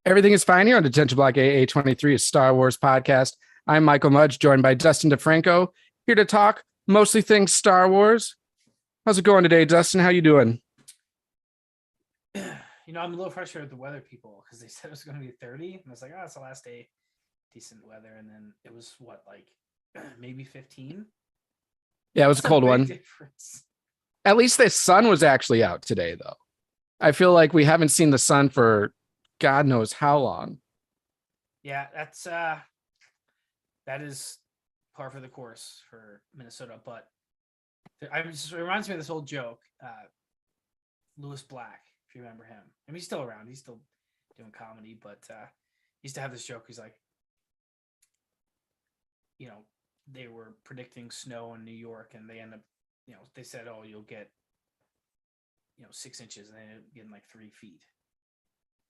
Everything is fine here on the DetBlock AA23, a Star Wars podcast. I'm Michael Mudge, joined by Dustin DeFranco, here to talk mostly things Star Wars. How's it going today, Dustin? How you doing? I'm a little frustrated with the weather people because they said it was going to be 30, and I was like, oh, it's the last day, decent weather, and then it was maybe 15. Yeah, it was That's a cold one. Difference. At least the sun was actually out today, though. I feel like we haven't seen the sun for God knows how long. Yeah, that is par for the course for Minnesota, but it reminds me of this old joke. Lewis Black, if you remember him. I mean, he's still around. He's still doing comedy, but he used to have this joke. He's like, they were predicting snow in New York, and they end up, they said, oh, you'll get, 6 inches, and they end up getting like 3 feet.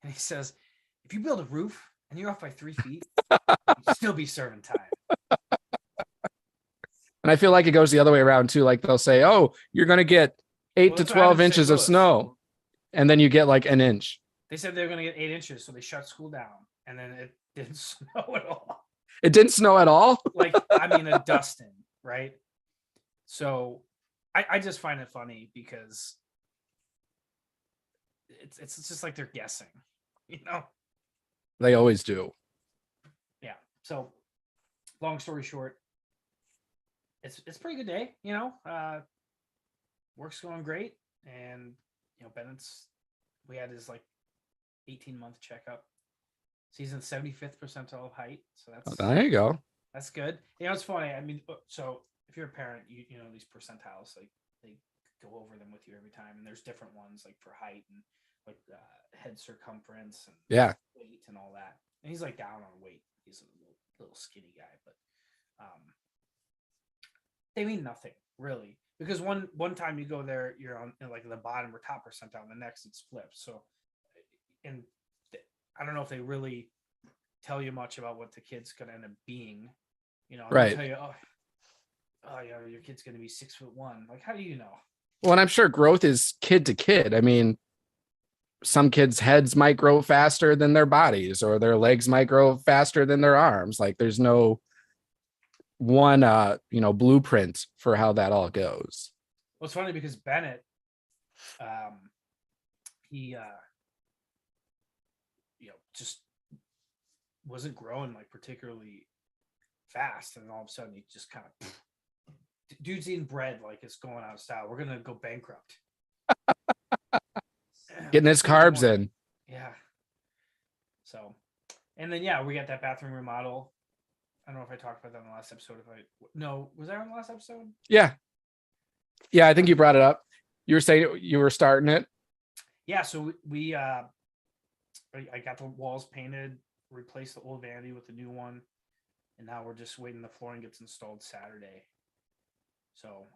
And he says, if you build a roof and you're off by 3 feet, you'll still be serving time. And I feel like it goes the other way around too. Like they'll say, oh, you're going to get 8 to 12 inches of snow. And then you get like an inch. They said they were going to get 8 inches. So they shut school down, and then it didn't snow at all. It didn't snow at all? A dusting, right? So I just find it funny because it's just like they're guessing, They always do. Yeah. So long story short, it's a pretty good day, work's going great. And, we had his 18-month checkup. He's in 75th percentile of height. So that's, there you go. That's good. It's funny. I mean, so if you're a parent, you know, these percentiles, they go over them with you every time. And there's different ones for height and head circumference and weight and all that. And he's down on weight. He's a little skinny guy, but they mean nothing really, because one time you go there, you're on the bottom or top percentile, and the next it's flipped. So, and I don't know if they really tell you much about what the kid's going to end up being, Right. Tell you, oh yeah, your kid's going to be 6'1". How do you know? Well, and I'm sure growth is kid to kid. I mean, some kids' heads might grow faster than their bodies, or their legs might grow faster than their arms. There's no one, blueprint for how that all goes. Well, it's funny because Bennett, he, just wasn't growing particularly fast, and all of a sudden he just kind of, dude's eating bread like it's going out of style. We're gonna go bankrupt. Getting his carbs in. Yeah. So, and then we got that bathroom remodel. I don't know if I talked about that in the last episode. Was that on the last episode? Yeah, I think you brought it up. You were saying you were starting it. Yeah. So I got the walls painted, replaced the old vanity with the new one, and now we're just waiting. The flooring gets installed Saturday. So,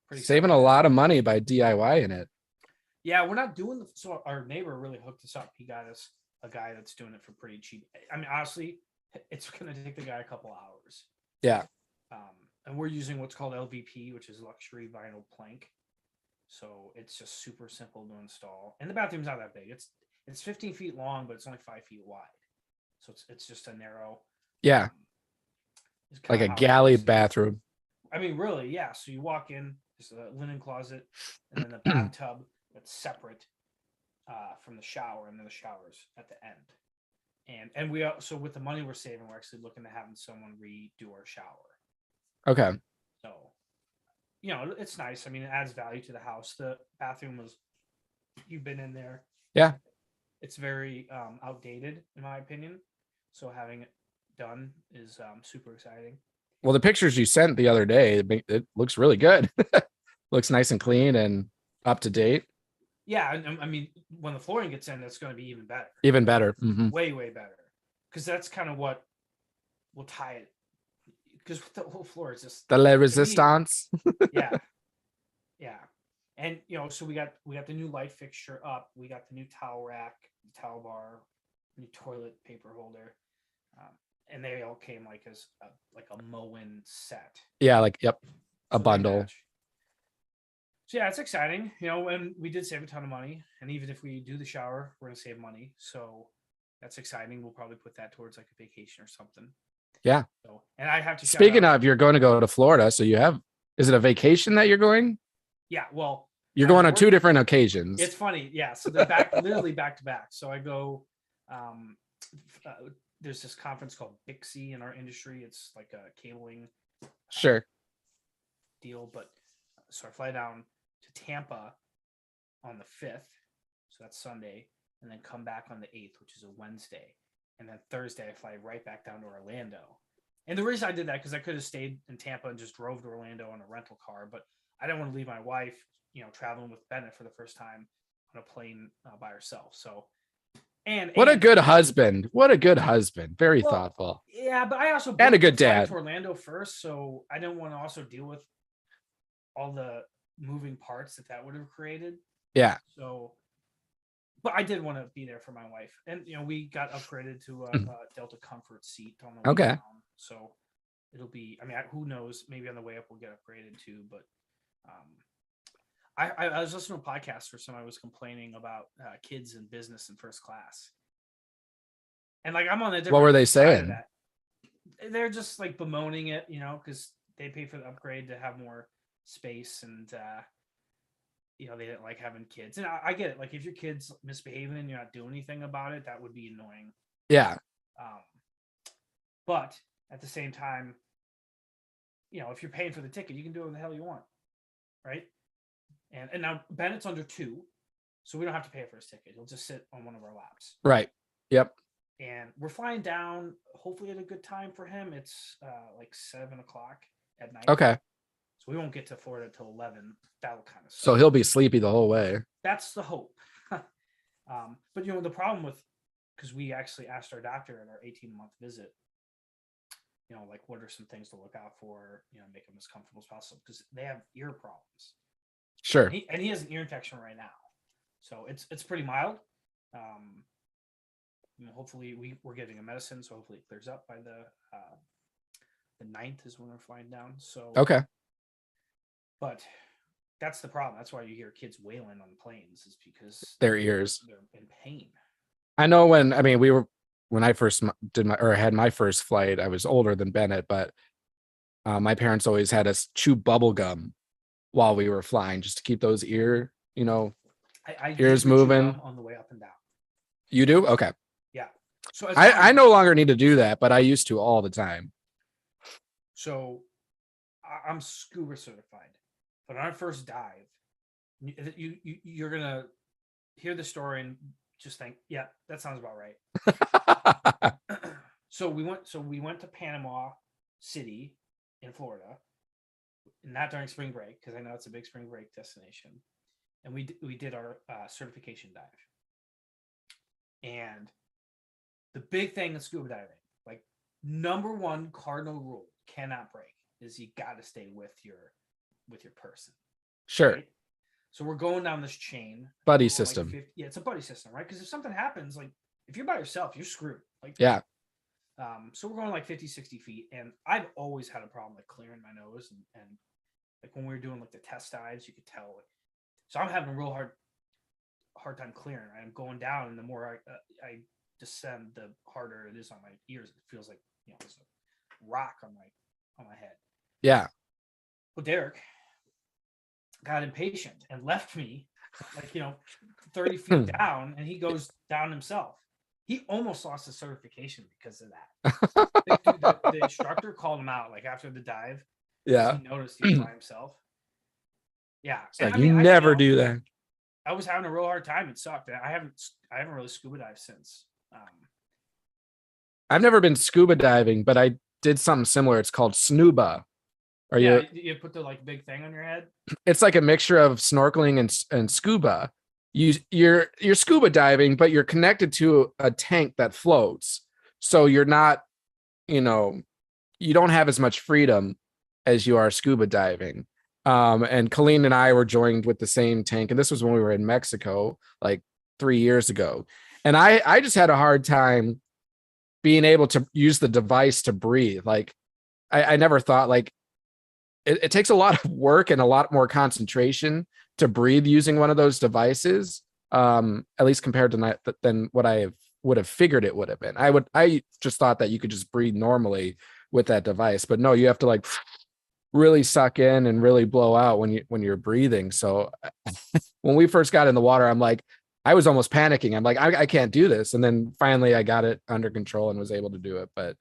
pretty saving a lot of money by DIY-ing it. Yeah, we're not doing so our neighbor really hooked us up. He got us a guy that's doing it for pretty cheap. I mean, honestly, it's going to take the guy a couple hours. Yeah. And we're using what's called LVP, which is luxury vinyl plank. So it's just super simple to install. And the bathroom's not that big. It's 15 feet long, but it's only 5 feet wide. So it's just a narrow. Yeah. Like a galley bathroom. I mean, really, yeah. So you walk in, there's a linen closet, and then the bathtub that's separate from the shower, and then the shower's at the end. And we also, with the money we're saving, we're actually looking to having someone redo our shower. Okay. So, it's nice. I mean, it adds value to the house. The bathroom you've been in there. Yeah. It's very outdated, in my opinion. So having it done is super exciting. Well, the pictures you sent the other day, it looks really good. Looks nice and clean and up to date. Yeah, and I mean, when the flooring gets in, it's going to be even better. Even better. Mm-hmm. Way, way better. Because that's kind of what will tie it. Because the whole floor is just... The la resistance. Yeah. Yeah. And, so we got the new light fixture up. We got the new towel rack, towel bar, new toilet paper holder. And they all came as a Moen set. Yeah, a bundle. So yeah, it's exciting, and we did save a ton of money. And even if we do the shower, we're gonna save money. So that's exciting. We'll probably put that towards like a vacation or something. Yeah. So, and I have to. Speaking of, you're going to go to Florida, so is it a vacation that you're going? Yeah. Well, you're going on 2 different occasions. It's funny. Yeah. So they're literally back to back. So I go, there's this conference called Bixie in our industry. It's like a cabling sure deal. But so I fly down to Tampa on the 5th. So that's Sunday. And then come back on the 8th, which is a Wednesday. And then Thursday, I fly right back down to Orlando. And the reason I did that, because I could have stayed in Tampa and just drove to Orlando on a rental car, but I didn't want to leave my wife, traveling with Bennett for the first time on a plane by herself. So, what a good husband. What a good husband. Very thoughtful. Yeah, but I also and a good dad. To Orlando first, so I didn't want to also deal with all the moving parts that would have created. Yeah. So. But I did want to be there for my wife, and we got upgraded to a Delta Comfort seat on the way down. So it'll be. I mean, who knows? Maybe on the way up we'll get upgraded too. But I was listening to a podcast where somebody was complaining about kids in business and first class, and like I'm on the. What were they saying? They're just like bemoaning it, because they pay for the upgrade to have more space and. They didn't like having kids. And I get it. Like, if your kid's misbehaving and you're not doing anything about it, that would be annoying. Yeah. But at the same time, if you're paying for the ticket, you can do what the hell you want. Right? And now Bennett's under 2, so we don't have to pay for his ticket. He'll just sit on one of our laps. Right. Yep. And we're flying down, hopefully at a good time for him. It's like 7:00 at night. Okay. So we won't get to Florida till 11. That'll kind of. So he'll be sleepy the whole way. That's the hope. But the problem because we actually asked our doctor at our 18-month visit, like what are some things to look out for, make them as comfortable as possible, because they have ear problems. Sure. And he has an ear infection right now, so it's pretty mild. Hopefully we're getting a medicine, so hopefully it clears up by the 9th is when we're flying down. So okay. But that's the problem. That's why you hear kids wailing on planes, is because their ears. They're in pain. I know when I first had my first flight, I was older than Bennett, but my parents always had us chew bubble gum while we were flying, just to keep those ears moving on the way up and down. You do? Okay. Yeah. So I no longer need to do that, but I used to all the time. So I'm scuba certified. But on our first dive, you're gonna hear the story and just think, yeah, that sounds about right. So we went to Panama City in Florida, not during spring break, because I know it's a big spring break destination, and we did our certification dive. And the big thing in scuba diving, like number one cardinal rule, cannot break, is you got to stay with your person. Sure. Right? So we're going down this chain. Buddy system. Like it's a buddy system, right? Because if something happens, like if you're by yourself, you're screwed. Like yeah. So we're going like 50, 60 feet. And I've always had a problem like clearing my nose. And like when we were doing like the test dives, you could tell. So I'm having a real hard time clearing. Right? I'm going down, and the more I descend, the harder it is on my ears. It feels like there's a rock on my head. Yeah. Well, Derek got impatient and left me 30 feet down, and he goes down himself. He almost lost his certification because of that. The instructor called him out after the dive. Yeah. He noticed he was by himself. Yeah. It's like, you never do that. I was having a real hard time. It sucked. I haven't really scuba dived since. I've never been scuba diving, but I did something similar. It's called snuba. You put the big thing on your head? It's like a mixture of snorkeling and scuba. You're scuba diving, but you're connected to a tank that floats. So you're not, you don't have as much freedom as you are scuba diving. And Colleen and I were joined with the same tank. And this was when we were in Mexico, 3 years ago. And I just had a hard time being able to use the device to breathe. I never thought it takes a lot of work and a lot more concentration to breathe using one of those devices, at least compared to than what I have would have figured it would have been. I just thought that you could just breathe normally with that device, but no, you have to like really suck in and really blow out when you're breathing. So when we first got in the water, I'm like, I was almost panicking. I'm like, I can't do this. And then finally I got it under control and was able to do it. But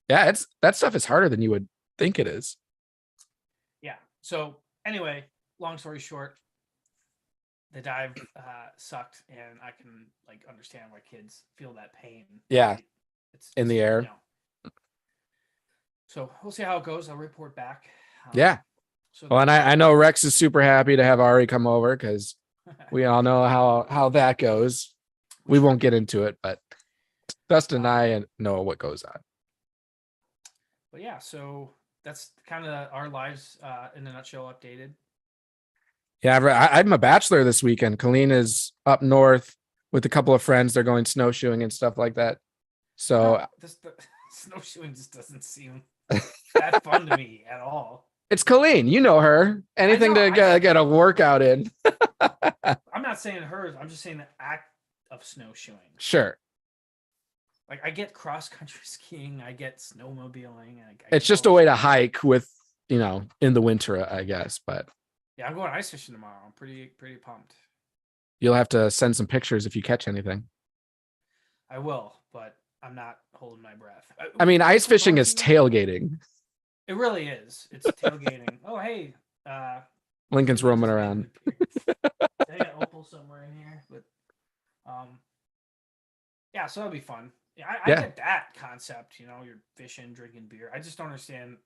yeah, that stuff is harder than you would think it is. Yeah. So anyway, long story short, the dive sucked, and I can like understand why kids feel that pain. Yeah. Right? It's in the air. You know. So we'll see how it goes. I'll report back. Yeah. So well, and I know Rex is super happy to have Ari come over because we all know how that goes. We won't get into it, but Dustin and I know what goes on. But yeah, so that's kind of our lives in a nutshell updated. Yeah, I'm a bachelor this weekend. Colleen is up north with a couple of friends. They're going snowshoeing and stuff like that. So the snowshoeing just doesn't seem that fun to me at all. It's Colleen, you know her. Anything to get a workout in. I'm not saying hers. I'm just saying the act of snowshoeing. Sure. Like I get cross country skiing, I get snowmobiling. It's just a way to hike with, in the winter, I guess. But yeah, I'm going ice fishing tomorrow. I'm pretty pumped. You'll have to send some pictures if you catch anything. I will, but I'm not holding my breath. I mean, ice fishing is tailgating. It really is. It's tailgating. Oh, hey. Lincoln's roaming around. I got Opal somewhere in here, but yeah, so that'll be fun. Yeah, I get that concept. You're fishing, drinking beer. I just don't understand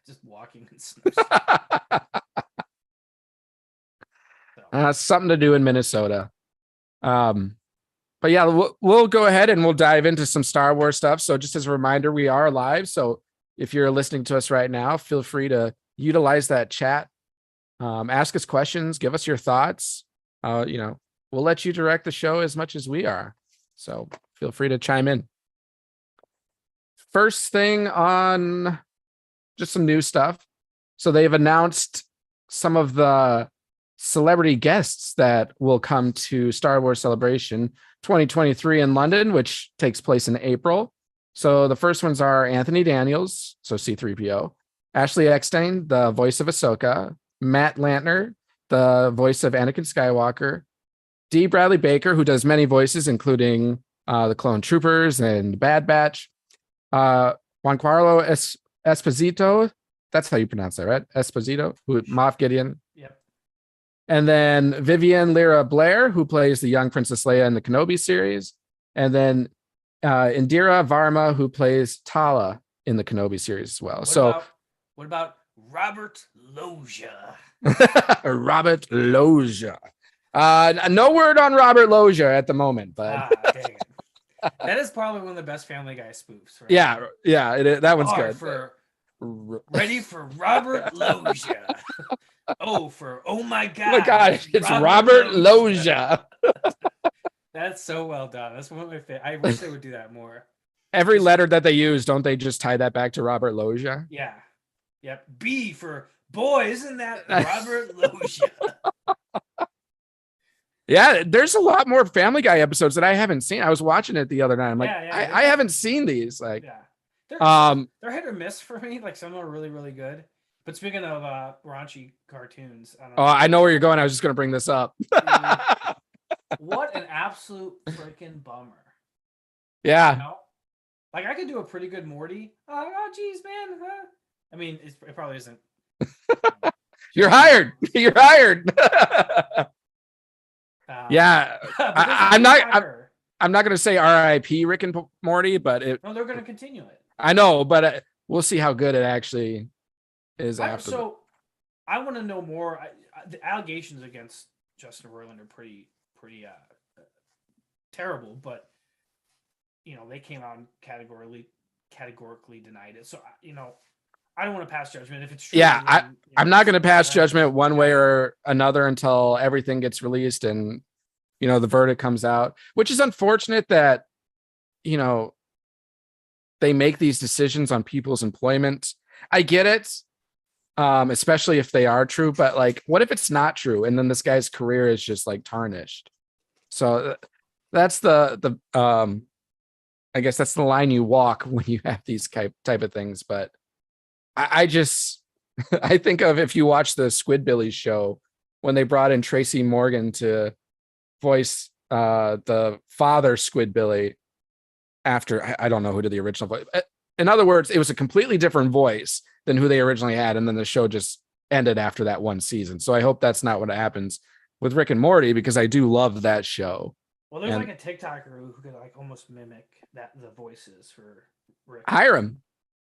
just walking in snow. Something to do in Minnesota. But yeah, we'll go ahead and we'll dive into some Star Wars stuff. So just as a reminder, we are live. So if you're listening to us right now, feel free to utilize that chat. Ask us questions, give us your thoughts. We'll let you direct the show as much as we are. So feel free to chime in. First thing on just some new stuff. So they've announced some of the celebrity guests that will come to Star Wars Celebration 2023 in London, which takes place in April. So the first ones are Anthony Daniels, so C-3PO, Ashley Eckstein, the voice of Ahsoka, Matt Lantner, the voice of Anakin Skywalker, D. Bradley Baker, who does many voices, including the Clone Troopers and Bad Batch, Giancarlo Esposito, that's how you pronounce that, right? Esposito, who Moff Gideon. Yep. And then Vivian Lyra Blair, who plays the young Princess Leia in the Kenobi series. And then Indira Varma, who plays Tala in the Kenobi series as well. What about Robert Loggia? Robert Loggia. No word on Robert Loggia at the moment, but dang it. That is probably one of the best Family Guy spoofs. Right? Yeah, that one's good. Ready for Robert Loggia. Oh my God! Oh my God! It's Robert Loggia. That's so well done. That's one of my favorite. I wish they would do that more. Every letter that they use, don't they just tie that back to Robert Loggia? Yeah. Yep. B for boy, isn't that Robert Loggia? Yeah, there's a lot more Family Guy episodes that I haven't seen. I was watching it the other night. I'm like, I haven't seen these. Like, they're hit or miss for me. Like some are really, really good. But speaking of raunchy cartoons, I know where you're going. I was just going to bring this up. What an absolute freaking bummer. Yeah. Like I could do a pretty good Morty. Oh, geez, man. I mean, it probably isn't. You're hired. You're hired. Yeah. I'm not going to say R.I.P. Rick and Morty, but no, they're going to continue it. I know, but we'll see how good it actually is after. So I want to know more. The allegations against Justin Roiland are pretty terrible, but they came out and categorically denied it. So I don't want to pass judgment if it's true. Yeah, I'm not going to pass judgment one way or another until everything gets released and the verdict comes out, which is unfortunate that they make these decisions on people's employment. I get it, especially if they are true, but like, what if it's not true and then this guy's career is just like tarnished? So that's the I guess that's the line you walk when you have these type of things. But I just I think of if you watch the Squidbillies show when they brought in Tracy Morgan to voice the father Squidbilly after I don't know who did the original voice. In other words, it was a completely different voice than who they originally had, and then the show just ended after that one season. So I hope that's not what happens with Rick and Morty, because I do love that show. Well, there's And like a TikToker who could like almost mimic the voices for Rick. hire him.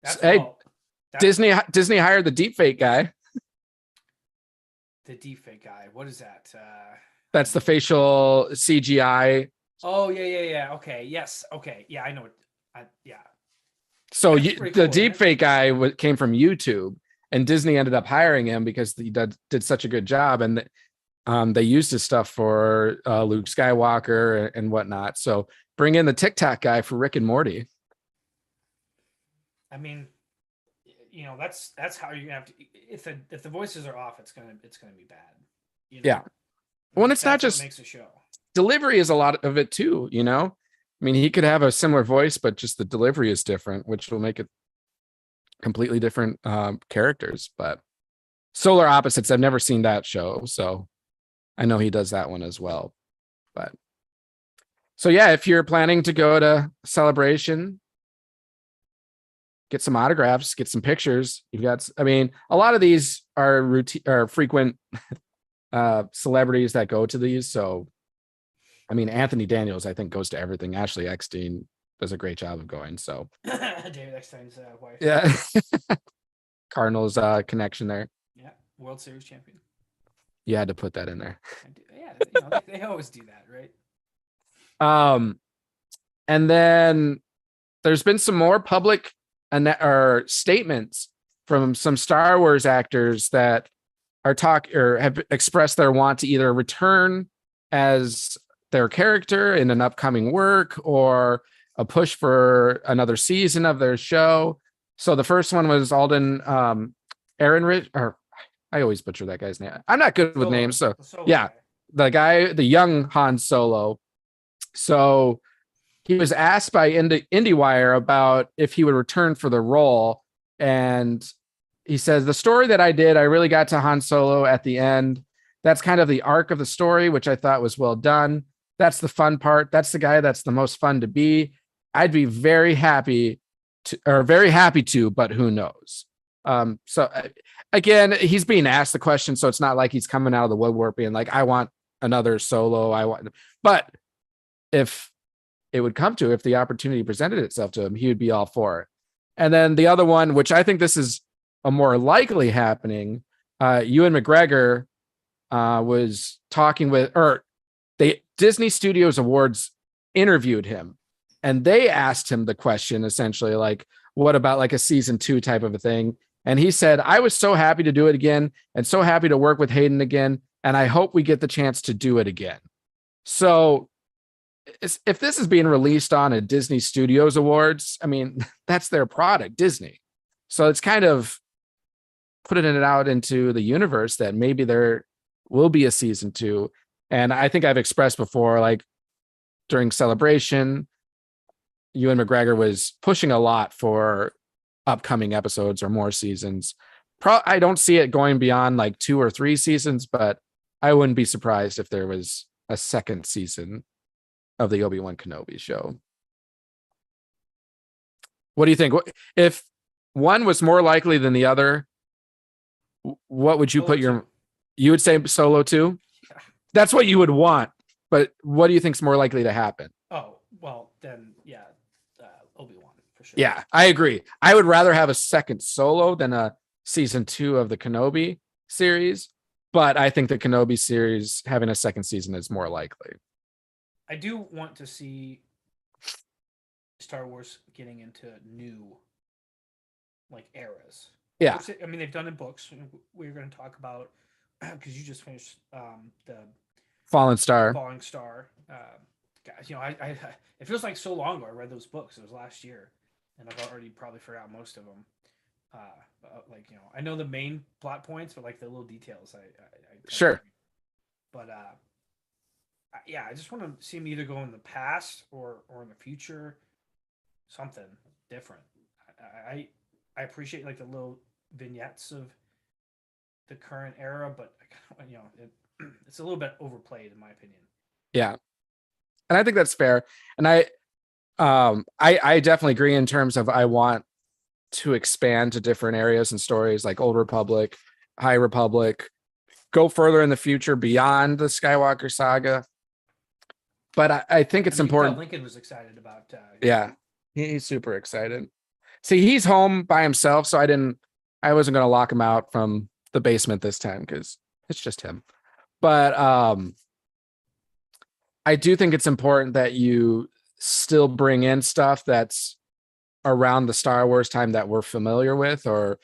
That's Hey, well, Disney hired the deepfake guy. the deepfake guy. What is that? That's the facial CGI. Oh yeah. Okay, yes. Okay, yeah, I know it. Yeah. So That's pretty cool, the deepfake guy came from YouTube, and Disney ended up hiring him because he did such a good job, and they used his stuff for Luke Skywalker and whatnot. So bring in the TikTok guy for Rick and Morty. I mean, that's how you have to. If the voices are off, it's gonna be bad. Yeah. Well, it's not That's what just makes a show. delivery is a lot of it too. I mean, he could have a similar voice, but just the delivery is different, which will make it completely different characters. But Solar Opposites, I've never seen that show, so I know he does that one as well. But so yeah, if you're planning to go to Celebration, get some autographs, get some pictures. I mean, a lot of these are routine or frequent celebrities that go to these. So, I mean, Anthony Daniels, I think, goes to everything. Ashley Eckstein does a great job of going. So, David Eckstein's wife. yeah, Cardinals connection there. Yeah, World Series champion. You had to put that in there. Yeah, they always do that, right? And then there's been some more public or statements from some Star Wars actors that are have expressed their want to either return as their character in an upcoming work or a push for another season of their show. So the first one was Alden Ehrenreich, or I always butcher that guy's name. I'm not good with names. So yeah, the young Han Solo. So he was asked by IndieWire about if he would return for the role. And he says, the story that I did, I really got to Han Solo at the end. That's kind of the arc of the story, which I thought was well done. That's the fun part. That's the guy that's the most fun to be. I'd be very happy to, but who knows? So again, he's being asked the question, so it's not like he's coming out of the woodwork being like, I want another Solo. But if it would come to, if the opportunity presented itself to him, he would be all for it. And then the other one, which I think this is a more likely happening, Ewan McGregor was talking with, or the Disney Studios Awards interviewed him, and they asked him the question essentially like, what about like a season 2 type of a thing? And he said, I was so happy to do it again and so happy to work with Hayden again. And I hope we get the chance to do it again. So if this is being released on a Disney Studios Awards, I mean, that's their product, Disney. So it's kind of putting it out into the universe that maybe there will be a season 2. And I think I've expressed before, like during Celebration, Ewan McGregor was pushing a lot for upcoming episodes or more seasons. I don't see it going beyond like 2 or 3 seasons, but I wouldn't be surprised if there was a second season of the Obi-Wan Kenobi show. What do you think? If one was more likely than the other, what would you you would say Solo 2? Yeah. That's what you would want. But what do you think is more likely to happen? Oh, well, then, yeah, Obi-Wan, for sure. Yeah, I agree. I would rather have a second Solo than a season 2 of the Kenobi series. But I think the Kenobi series having a second season is more likely. I do want to see Star Wars getting into new like eras. Yeah. I mean, they've done in books. We're going to talk about, because you just finished the Fallen Star. Guys, it feels like so long ago I read those books. It was last year, and I've already probably forgot most of them. I know the main plot points, but like the little details, I sure. But Yeah, I just want to see him either go in the past or in the future, something different. I appreciate like the little vignettes of the current era, but it's a little bit overplayed in my opinion. Yeah. And I think that's fair. And I definitely agree in terms of I want to expand to different areas and stories like Old Republic, High Republic, go further in the future beyond the Skywalker saga. But I think it's important. Lincoln was excited about. Yeah, he's super excited. See, he's home by himself, so I wasn't going to lock him out from the basement this time because it's just him. But I do think it's important that you still bring in stuff that's around the Star Wars time that we're familiar with, or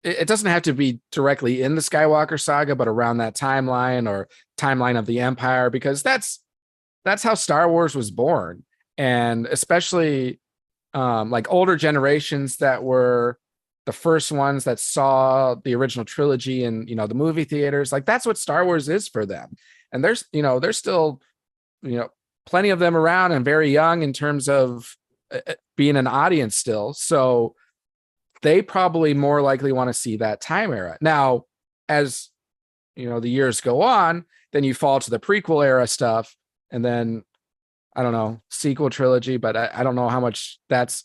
it doesn't have to be directly in the Skywalker saga, but around that timeline or timeline of the Empire, because that's how Star Wars was born. And especially like older generations that were the first ones that saw the original trilogy and, the movie theaters, like that's what Star Wars is for them. And there's still, plenty of them around and very young in terms of being an audience still. So they probably more likely want to see that time era. Now, as the years go on, then you fall to the prequel era stuff. And then I don't know, sequel trilogy, but I don't know how much that's,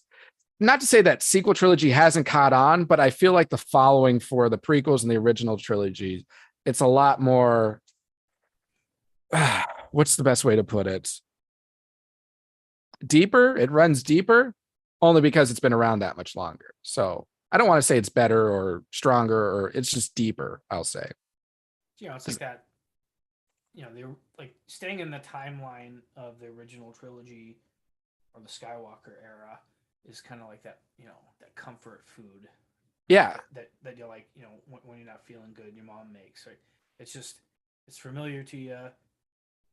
not to say that sequel trilogy hasn't caught on, but I feel like the following for the prequels and the original trilogy, it's a lot more, what's the best way to put it? Deeper. It runs deeper only because it's been around that much longer. So I don't want to say it's better or stronger, or it's just deeper, I'll say. It's like that. They were like staying in the timeline of the original trilogy or the Skywalker era is kind of like that, that comfort food. Yeah. That you're like, when you're not feeling good, your mom makes, right? It's familiar to you.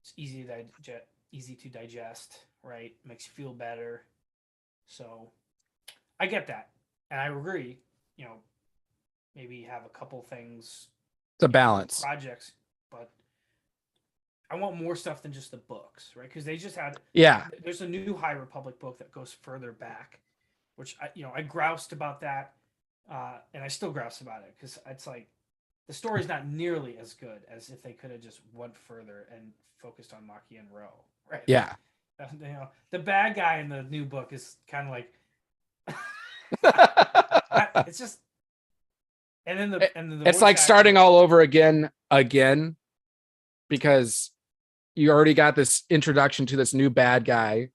It's easy to digest, right? Makes you feel better. So I get that. And I agree, maybe have a couple things. The balance. Projects, but I want more stuff than just the books, right? Because they just had There's a new High Republic book that goes further back, which I groused about that, and I still grouse about it because it's like the story's not nearly as good as if they could have just went further and focused on Maki and Ro, right? Yeah. The bad guy in the new book is kind of like it's just, and then it's like starting all over again because you already got this introduction to this new bad guy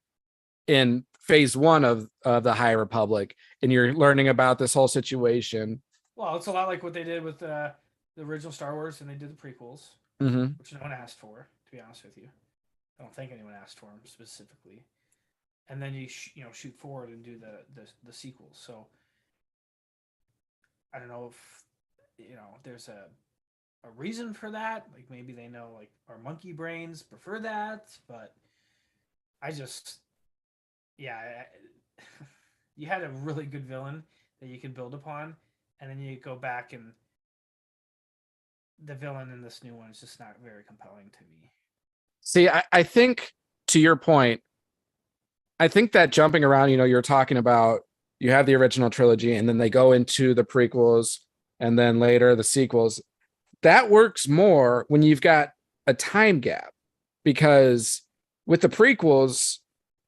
in phase 1 of the High Republic, and you're learning about this whole situation. Well, it's a lot like what they did with the original Star Wars, and they did the prequels, which no one asked for, to be honest with you. I don't think anyone asked for them specifically. And then you shoot forward and do the sequels. So I don't know if there's a reason for that. Like maybe they know like our monkey brains prefer that, but I just you had a really good villain that you could build upon, and then you go back and the villain in this new one is just not very compelling to me. See, I think to your point, I think that jumping around, you're talking about you have the original trilogy and then they go into the prequels and then later the sequels. That works more when you've got a time gap, because with the prequels,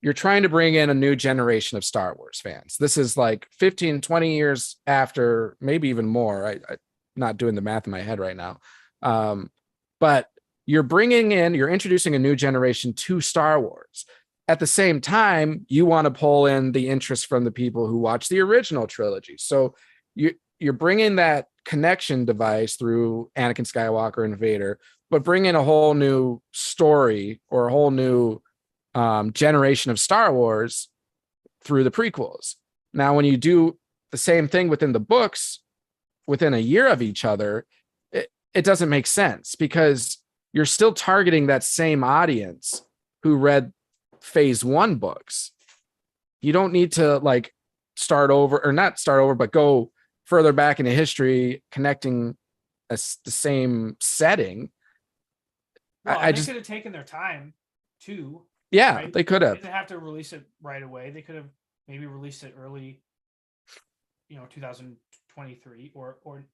you're trying to bring in a new generation of Star Wars fans. This is like 15, 20 years after, maybe even more. I'm not doing the math in my head right now. But you're introducing a new generation to Star Wars. At the same time, you want to pull in the interest from the people who watch the original trilogy. So you're bringing that connection device through Anakin Skywalker and Vader, but bring in a whole new story or a whole new generation of Star Wars through the prequels. Now, when you do the same thing within the books, within a year of each other, it doesn't make sense, because you're still targeting that same audience who read phase 1 books. You don't need to like start over, or not start over, but go further back into history, connecting the same setting. Well, they could have taken their time 2. Yeah, right? they could They have. didn't have to release it right away. They could have maybe released it early, 2023 or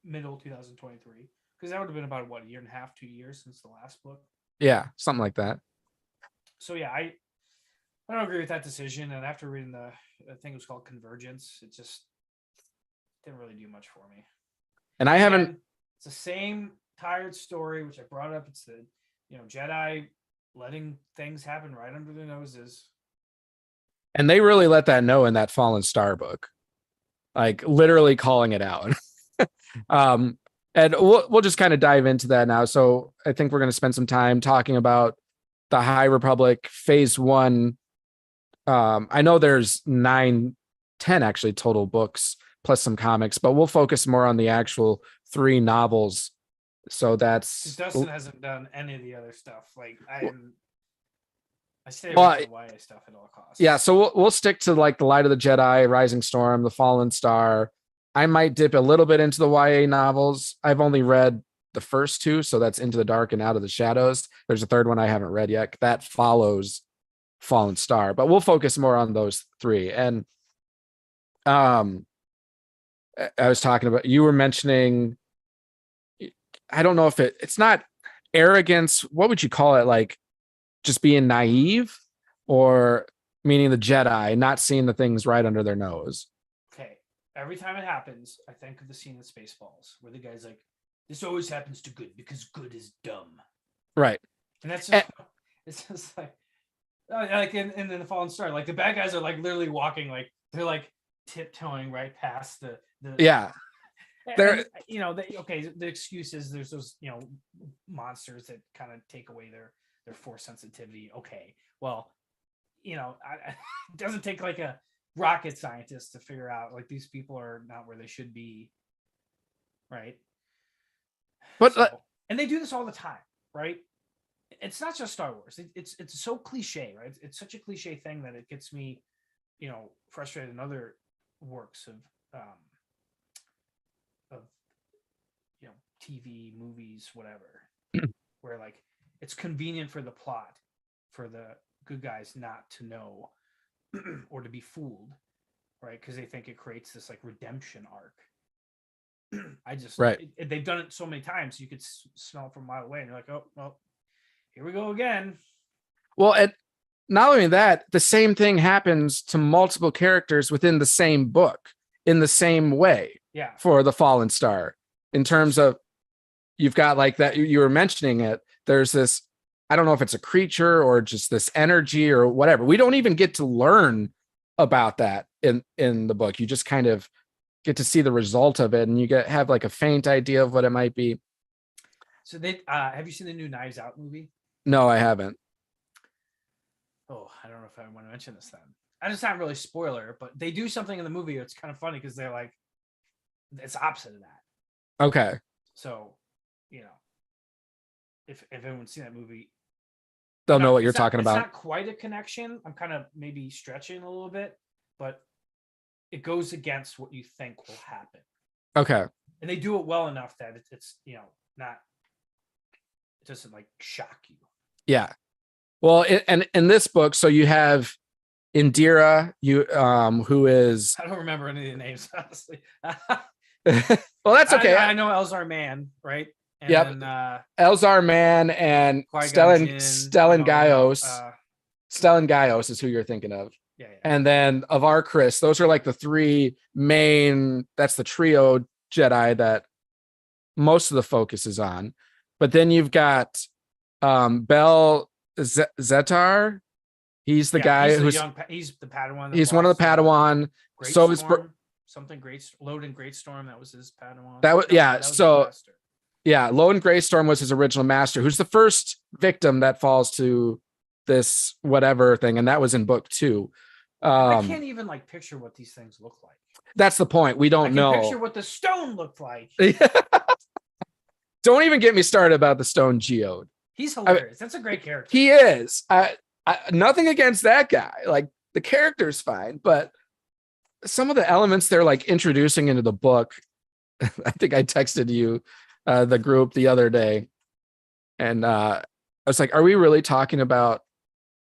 middle 2023, because that would have been about what, a year and a half, 2 years since the last book. Yeah, something like that. So yeah, I don't agree with that decision. And after reading I think it was called Convergence, it just didn't really do much for me. And I haven't. It's the same tired story, which I brought up. It's the Jedi letting things happen right under their noses. And they really let that know in that Fallen Star book, like literally calling it out. And we'll just kind of dive into that now. So I think we're going to spend some time talking about the High Republic Phase 1. I know there's 9, 10 actually total books plus some comics, but we'll focus more on the actual 3 novels. So that's Dustin hasn't done any of the other stuff. Like I stay away from YA stuff at all costs. Yeah, so we'll stick to like the Light of the Jedi, Rising Storm, the Fallen Star. I might dip a little bit into the YA novels. I've only read the first 2, so that's Into the Dark and Out of the Shadows. There's a third one I haven't read yet. That follows Fallen Star, but we'll focus more on those 3. And I was talking about, you were mentioning, I don't know if it's not arrogance. What would you call it? Like just being naive, or meaning the Jedi not seeing the things right under their nose. Okay. Every time it happens, I think of the scene in Spaceballs where the guy's like, "This always happens to good because good is dumb." Right. And that's just, it's just like in the Fallen Star, like the bad guys are like literally walking, like they're like tiptoeing right past the yeah. They're, the excuse is there's those, monsters that kind of take away their force sensitivity. Okay. Well, it doesn't take like a rocket scientist to figure out like these people are not where they should be. Right. But and they do this all the time, right? It's not just Star Wars. It's so cliche, right? It's such a cliche thing that it gets me, frustrated in other works of TV, movies, whatever, where like it's convenient for the plot for the good guys not to know or to be fooled, right? Because they think it creates this like redemption arc. I just they've done it so many times you could smell it from a mile away, and you're like, oh well, here we go again. Well, and not only that, the same thing happens to multiple characters within the same book in the same way. Yeah. For the Fallen Star, in terms of you've got like that, you were mentioning it. There's this, I don't know if it's a creature or just this energy or whatever. We don't even get to learn about that in the book. You just kind of get to see the result of it, and you have like a faint idea of what it might be. So they have you seen the new Knives Out movie? No, I haven't. Oh, I don't know if I want to mention this then. It's not really spoiler, but they do something in the movie. It's kind of funny because they're like, it's opposite of that. Okay. So, if everyone's seen that movie, they'll know what you're talking about. It's not quite a connection. I'm kind of maybe stretching a little bit, but it goes against what you think will happen. Okay. And they do it well enough that it's not, it doesn't like shock you. Yeah. Well, and in this book, so you have Indira, who is, I don't remember any of the names, honestly. well, that's okay. I know Elzar Mann, right? And yep. Elzar Mann and Stellan Gaios. Stellan Gaios is who you're thinking of. Yeah. And then Avar Kriss. Those are like the 3 main, that's the trio Jedi that most of the focus is on. But then you've got Bel Zetar. He's the guy he's the Padawan. He's one of the Padawan. So it's Loden Greatstorm. That was his Padawan. That was Loden Greatstorm was his original master, who's the first victim that falls to this whatever thing, and that was in book 2. I can't even like picture what these things look like. That's the point. We don't know. Picture what the stone looked like. Don't even get me started about the stone geode. He's hilarious. That's a great character. He is. Nothing against that guy. Like the character's fine, but some of the elements they're like introducing into the book. I think I texted you the group the other day, and I was like, "Are we really talking about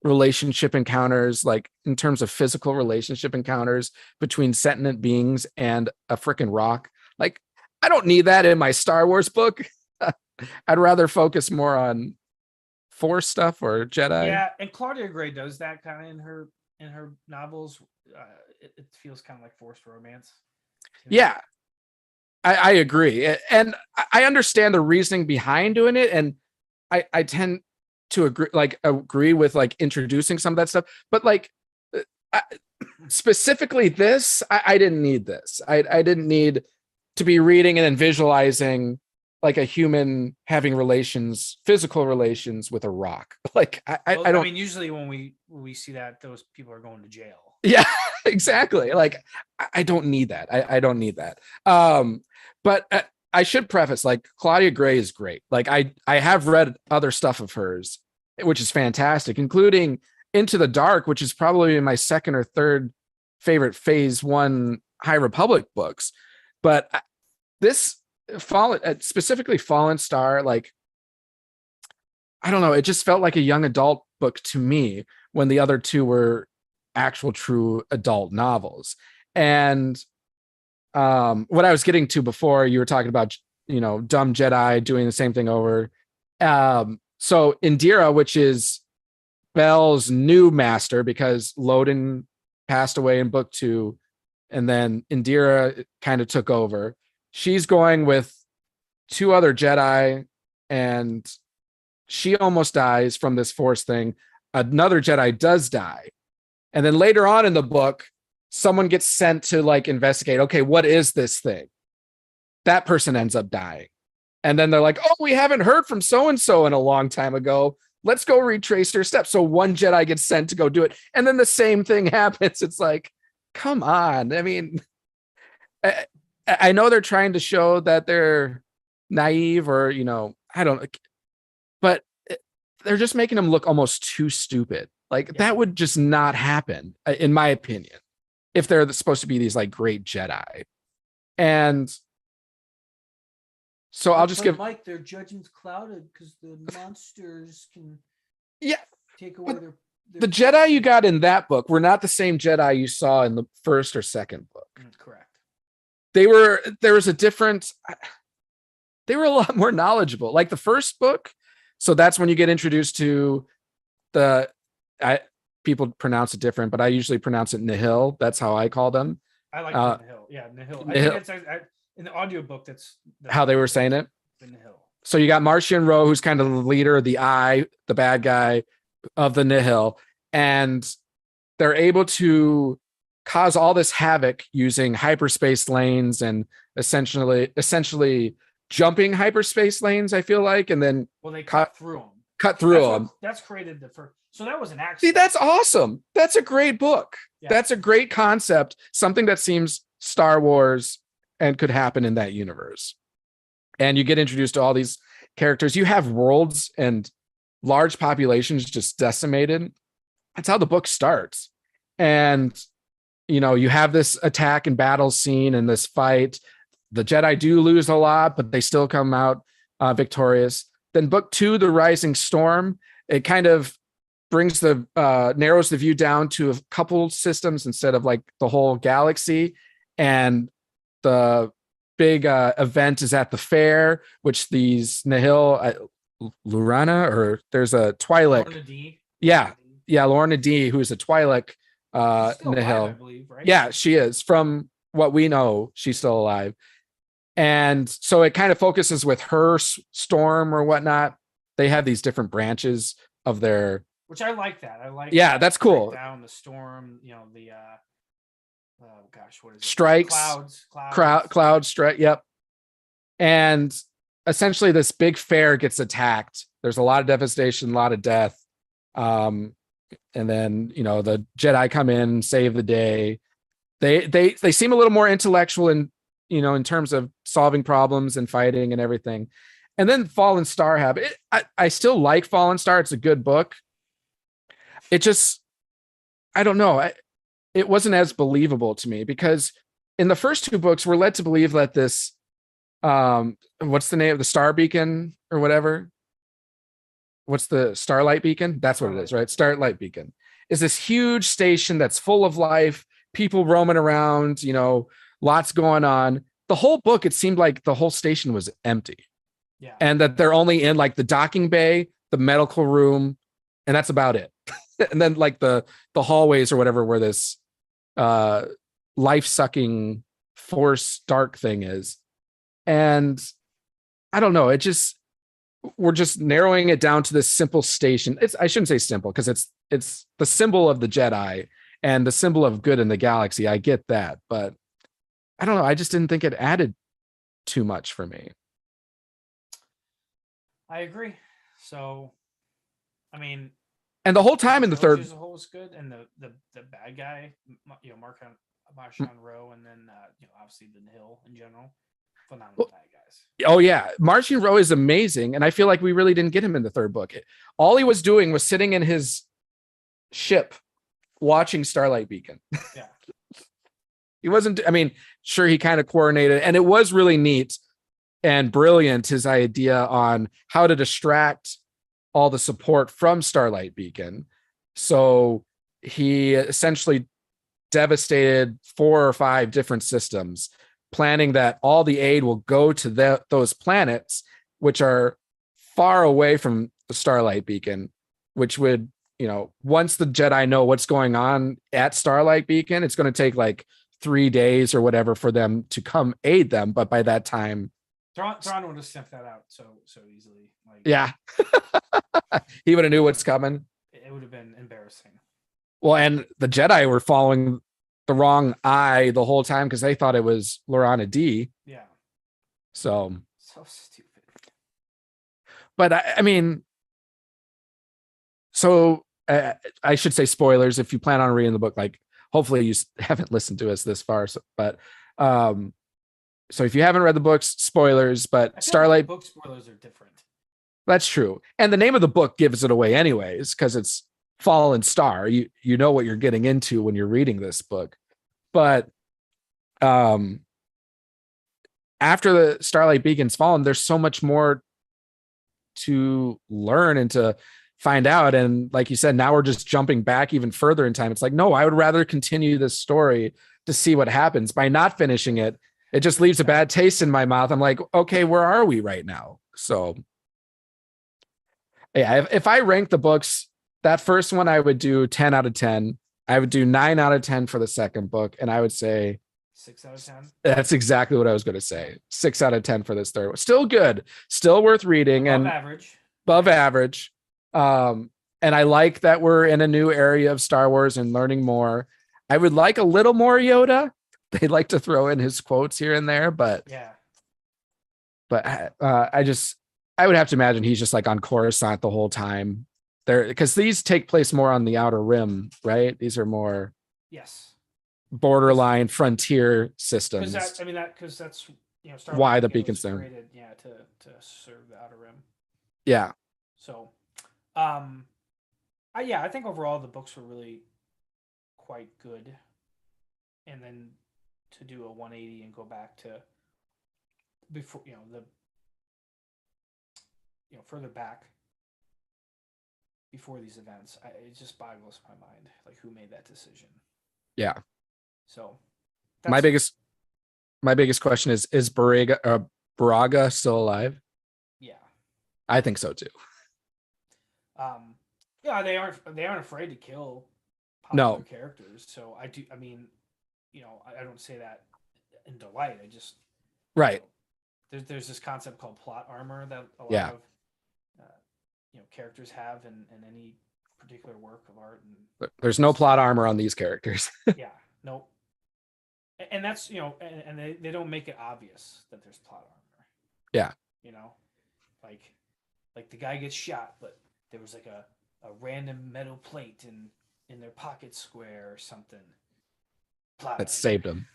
relationship encounters, like in terms of physical relationship encounters between sentient beings and a freaking rock. Like, I don't need that in my Star Wars book. I'd rather focus more on Force stuff or Jedi. Yeah, and Claudia Gray does that kind of in her novels. It feels kind of like forced romance. Yeah, I agree, and I understand the reasoning behind doing it, and I tend to agree with like introducing some of that stuff, but like specifically this, I didn't need this. I didn't need to be reading and then visualizing like a human having relations, physical relations with a rock. Like I don't. I mean, usually when we see that, those people are going to jail. Yeah, exactly. Like I don't need that. I don't need that. But I should preface, like, Claudia Gray is great. Like I have read other stuff of hers, which is fantastic, including Into the Dark, which is probably my second or third favorite Phase 1 High Republic books. But this specifically Fallen Star, like, I don't know, it just felt like a young adult book to me when the other two were actual true adult novels. And what I was getting to before, you were talking about, dumb Jedi doing the same thing over. So Indira, which is Belle's new master, because Loden passed away in book 2, and then Indira kind of took over. She's going with 2 other Jedi, and she almost dies from this Force thing. Another Jedi does die. And then later on in the book, someone gets sent to like investigate, okay, what is this thing? That person ends up dying. And then they're like, oh, we haven't heard from so-and-so in a long time ago. Let's go retrace their steps. So one Jedi gets sent to go do it. And then the same thing happens. It's like, come on. I mean, I know they're trying to show that they're naive or, I don't, but they're just making them look almost too stupid. Like that would just not happen, in my opinion, if they're supposed to be these like great Jedi. And so I'll just give Mike, their judgment's clouded because the monsters can take away their the Jedi you got in that book were not the same Jedi you saw in the first or second book. Correct. They were a lot more knowledgeable. Like the first book. So that's when you get introduced to people pronounce it different, but I usually pronounce it Nihil. That's how I call them. I like Nihil. Yeah, Nihil. I think it's in the audiobook. That's how they were saying it. Nihil. So you got Martian Rowe, who's kind of the leader, the bad guy of the Nihil, and they're able to cause all this havoc using hyperspace lanes and essentially jumping hyperspace lanes, I feel like, and then they cut through them. That's created the first. So that was an accident. See, that's awesome. That's a great book. Yeah. That's a great concept. Something that seems Star Wars and could happen in that universe. And you get introduced to all these characters. You have worlds and large populations just decimated. That's how the book starts. And, you have this attack and battle scene and this fight. The Jedi do lose a lot, but they still come out victorious. Then book 2, The Rising Storm, it kind of brings narrows the view down to a couple systems instead of like the whole galaxy. And the big event is at the fair, which these Nihil, Lurana, or there's a Twi'lek. Lorna D. Yeah, Lorna D, who's a Twi'lek Nihil. Alive, I believe, right? Yeah, she is. From what we know, she's still alive. And so it kind of focuses with her storm or whatnot. They have these different branches of their. Which I like that. That's cool. Down the storm, the what is it? Strikes. Cloud strike. Yep. And essentially this big fair gets attacked. There's a lot of devastation, a lot of death. And then, the Jedi come in, save the day. They seem a little more intellectual in terms of solving problems and fighting and everything. And then Fallen Star happened. I still like Fallen Star. It's a good book. It just, I don't know. It wasn't as believable to me because in the first 2 books, we're led to believe that this, what's the name of the Star Beacon or whatever? what's the Starlight Beacon? That's what it is, right? Starlight Beacon is this huge station that's full of life, people roaming around, lots going on. The whole book, it seemed like the whole station was empty. Yeah. And that they're only in like the docking bay, the medical room, and that's about it. And then like the hallways or whatever where this life-sucking force dark thing is. And I don't know, we're just narrowing it down to this simple station. I shouldn't say simple because it's the symbol of the Jedi and the symbol of good in the galaxy. I get that, but I don't know. I just didn't think it added too much for me. I agree. So, I mean, and the whole time in the third, as a whole was good, and the bad guy, Marchand Rowe, and then obviously the Hill in general, phenomenal bad guys. Oh yeah, Marchand Rowe is amazing, and I feel like we really didn't get him in the third book. All he was doing was sitting in his ship, watching Starlight Beacon. Yeah, he wasn't. I mean, sure, he kind of coordinated, and it was really neat and brilliant, his idea on how to distract all the support from Starlight Beacon. So he essentially devastated 4 or 5 different systems, planning that all the aid will go to those planets, which are far away from the Starlight Beacon, which would, once the Jedi know what's going on at Starlight Beacon, it's going to take like 3 days or whatever for them to come aid them. But by that time, Thrawn would have sniffed that out so easily. Like, yeah, he would have knew what's coming. It would have been embarrassing. Well, and the Jedi were following the wrong eye the whole time because they thought it was Lorana D. Yeah. So stupid. But I mean, so I should say spoilers if you plan on reading the book. Like, hopefully you haven't listened to us this far. So if you haven't read the books, spoilers, but Starlight book spoilers are different. That's true. And the name of the book gives it away anyways, because it's Fallen Star. You know what you're getting into when you're reading this book. But after the Starlight Beacon's fallen, there's so much more to learn and to find out. And like you said, now we're just jumping back even further in time. It's like, no, I would rather continue this story to see what happens. By not finishing it, it just leaves a bad taste in my mouth. I'm like, okay, where are we right now? So yeah, if I rank the books, that first one, I would do 10 out of 10. I would do 9 out of 10 for the second book. And I would say 6 out of 10. That's exactly what I was going to say. 6 out of 10 for this third one. Still good, still worth reading. Above average. And I like that we're in a new area of Star Wars and learning more. I would like a little more Yoda. They'd like to throw in his quotes here and there, but yeah. But I would have to imagine he's just like on Coruscant the whole time there, because these take place more on the Outer Rim, right? These are more borderline frontier systems. Because that's Star why the beacon's there. Created, to serve the Outer Rim. Yeah. So, I think overall the books were really quite good, and then to do a 180 and go back to before further back before these events, it just boggles my mind, like, who made that decision. Yeah. So my biggest question is Baraga still alive? Yeah, I think so too. Yeah, they aren't afraid to kill popular characters. So I don't say that in delight. I just right. There's this concept called plot armor that a lot of characters have in any particular work of art. And there's no plot armor on these characters. Yeah, nope. And that's and they don't make it obvious that there's plot armor. Yeah. Like the guy gets shot, but there was like a random metal plate in their pocket square or something. Plot that saved him.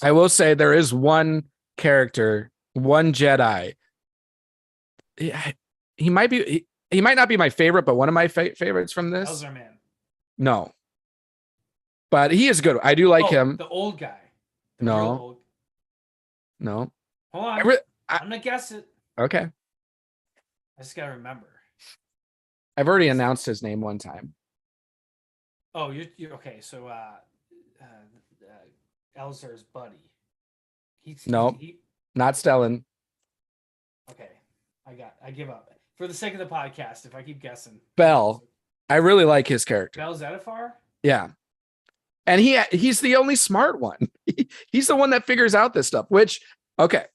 I will say there is one character, one Jedi. He might not be my favorite, but one of my favorites from this. Elzar Man. No. But he is good. I do like him. The old guy. No. Hold on. I'm gonna guess it. Okay. I just gotta remember. I've already announced his name one time. Oh, you're okay. So, Elzar's buddy. No, not Stellan. Okay, I give up for the sake of the podcast. If I keep guessing, Bell. I really like his character. Bell Zettifar. Yeah, and he's the only smart one. He's the one that figures out this stuff. Which, okay,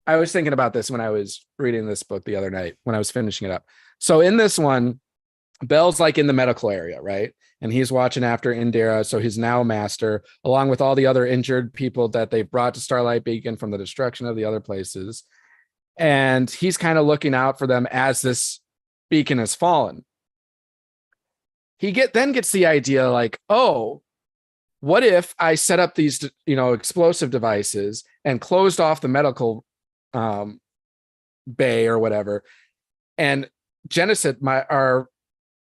I was thinking about this when I was reading this book the other night when I was finishing it up. So in this one, Bell's like in the medical area, right? And he's watching after Indira. So he's now master, along with all the other injured people that they've brought to Starlight Beacon from the destruction of the other places. And he's kind of looking out for them as this beacon has fallen. He then gets the idea like, oh, what if I set up these, explosive devices and closed off the medical bay or whatever, and jettison our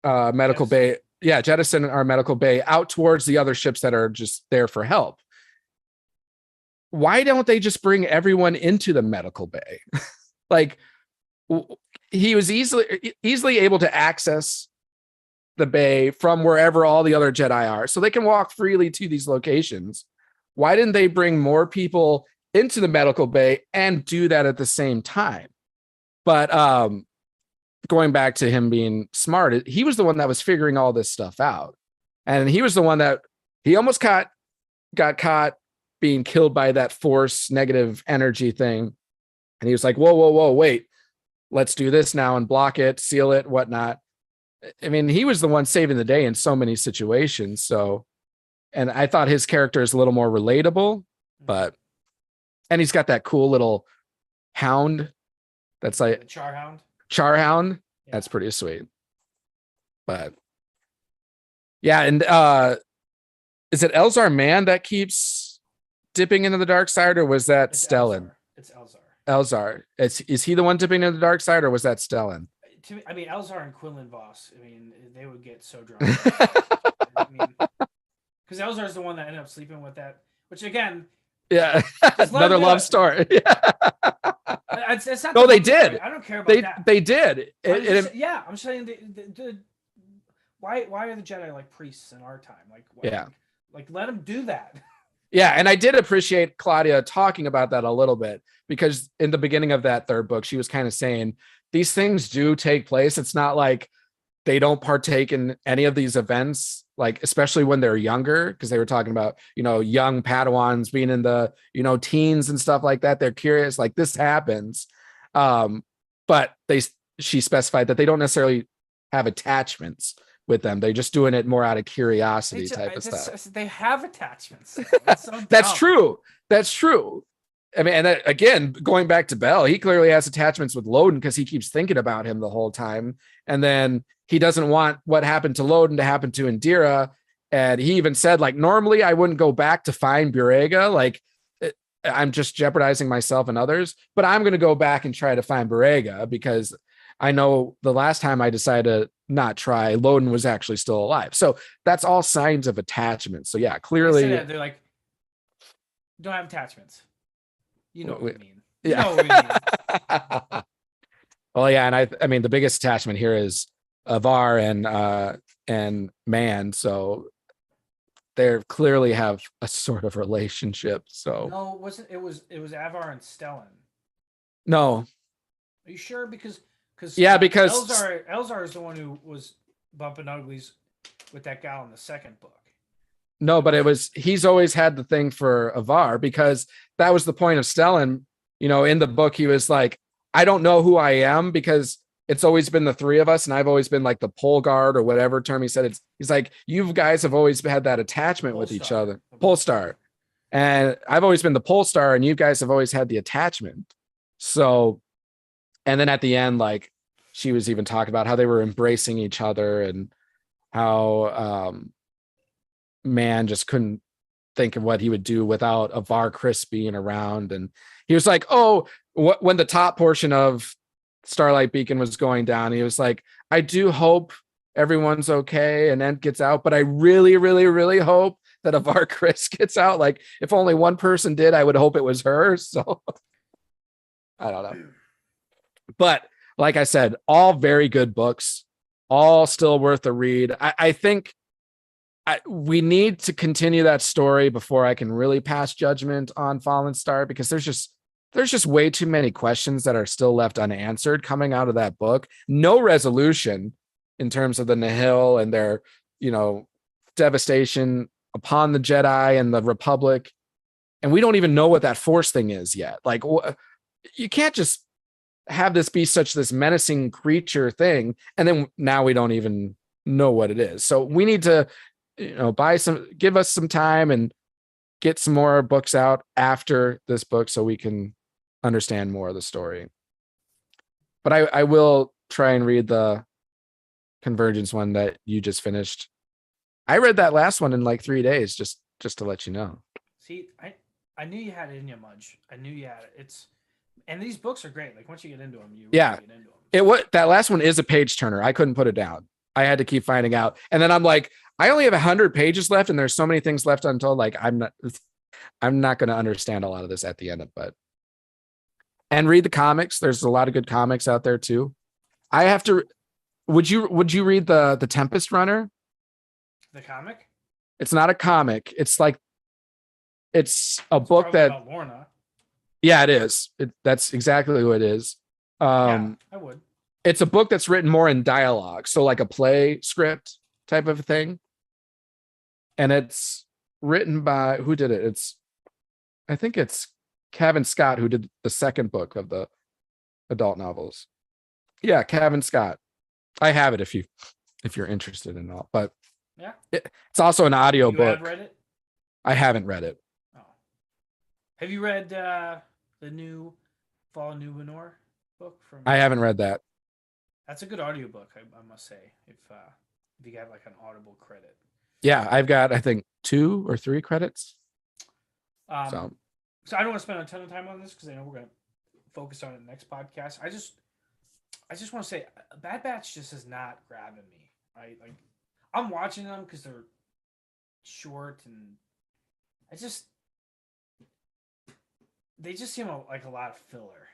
medical bay. Yeah, jettison our medical bay out towards the other ships that are just there for help. Why don't they just bring everyone into the medical bay? Like, he was easily able to access the bay from wherever all the other Jedi are, so they can walk freely to these locations. Why didn't they bring more people into the medical bay and do that at the same time? But going back to him being smart, he was the one that was figuring all this stuff out. And he was the one that he almost got caught being killed by that force negative energy thing. And he was like, whoa, wait, let's do this now and block it, seal it, whatnot. I mean, he was the one saving the day in so many situations. So, and I thought his character is a little more relatable, and he's got that cool little hound. That's like Charhound. Yeah. That's pretty sweet. But yeah, and is it Elzar Mann that keeps dipping into the dark side, or was that Stellan? It's Elzar. Elzar. Is he the one dipping into the dark side, or was that Stellan? To me, I mean, Elzar and Quinlan Voss. I mean, they would get so drunk. I mean, because Elzar's the one that ended up sleeping with that. Which again, yeah, another love story. It's not no, they did. Story. I don't care about that. They did. I'm saying why are the Jedi like priests in our time? Like let them do that. Yeah, and I did appreciate Claudia talking about that a little bit, because in the beginning of that third book, she was kind of saying these things do take place. It's not like they don't partake in any of these events, like especially when they're younger, because they were talking about, young Padawans being in the, teens and stuff like that. They're curious, like this happens. But she specified that they don't necessarily have attachments with them. They're just doing it more out of curiosity type of stuff. They have attachments. So That's true. I mean, and again, going back to Bell, he clearly has attachments with Loden because he keeps thinking about him the whole time. And then he doesn't want what happened to Loden to happen to Indira. And he even said, like, normally I wouldn't go back to find Burega. Like, I'm just jeopardizing myself and others, but I'm going to go back and try to find Burega because I know the last time I decided to not try, Loden was actually still alive. So that's all signs of attachment. So yeah, clearly they're like, don't have attachments. You know what I mean. Yeah. You know what I mean. Well, yeah, and I mean the biggest attachment here is Avar and Man, so they clearly have a sort of relationship. So no, it was Avar and Stellan. No. Are you sure? Because Elzar is the one who was bumping uglies with that gal in the second book. No, but he's always had the thing for Avar, because that was the point of Stellan. In the book, he was like, I don't know who I am because it's always been the three of us. And I've always been like the pole guard or whatever term he said. He's like, you guys have always had that attachment with each other. Pole star. And I've always been the pole star and you guys have always had the attachment. So, and then at the end, like she was even talking about how they were embracing each other and how, Man just couldn't think of what he would do without Avar Chris being around. And he was like, when the top portion of Starlight Beacon was going down, he was like, I do hope everyone's okay and Ent gets out, but I really, really, really hope that Avar Chris gets out. Like if only one person did, I would hope it was her. So I don't know. But like I said, all very good books, all still worth a read. I think we need to continue that story before I can really pass judgment on Fallen Star, because there's just way too many questions that are still left unanswered coming out of that book. No resolution in terms of the Nihil and their, devastation upon the Jedi and the Republic. And we don't even know what that Force thing is yet. Like, you can't just have this be this menacing creature thing, and then now we don't even know what it is. So we need to, give us some time and get some more books out after this book so we can understand more of the story. But I will try and read the Convergence one that you just finished. I read that last one in like 3 days, just to let you know. See, I knew you had it in you, Mudge. I knew you had it. And these books are great. Like once you get into them, you really get into them. That last one is a page turner. I couldn't put it down. I had to keep finding out. And then I'm like, I only have 100 pages left, and there's so many things left untold. Like I'm not going to understand a lot of this at the end of it. And read the comics. There's a lot of good comics out there too. I have to. Would you read the Tempest Runner? The comic? It's not a comic. It's a book that. About Lorna. Yeah, it is. That's exactly who it is. I would. It's a book that's written more in dialogue, so like a play script type of thing. And it's written by, who did it? I think it's Cavan Scott who did the second book of the adult novels. Yeah, Cavan Scott. I have it if you're interested in all. But yeah, it's also an audio book. You have read it? I haven't read it. Oh, have you read the new Fall of Numenor book from? I haven't read that. That's a good audiobook, I must say. If you have like an Audible credit. Yeah, I've got I think 2 or 3 credits. So I don't want to spend a ton of time on this because I know we're going to focus on it in the next podcast. I just want to say Bad Batch just is not grabbing me. Right, like I'm watching them because they're short, and they just seem like a lot of filler,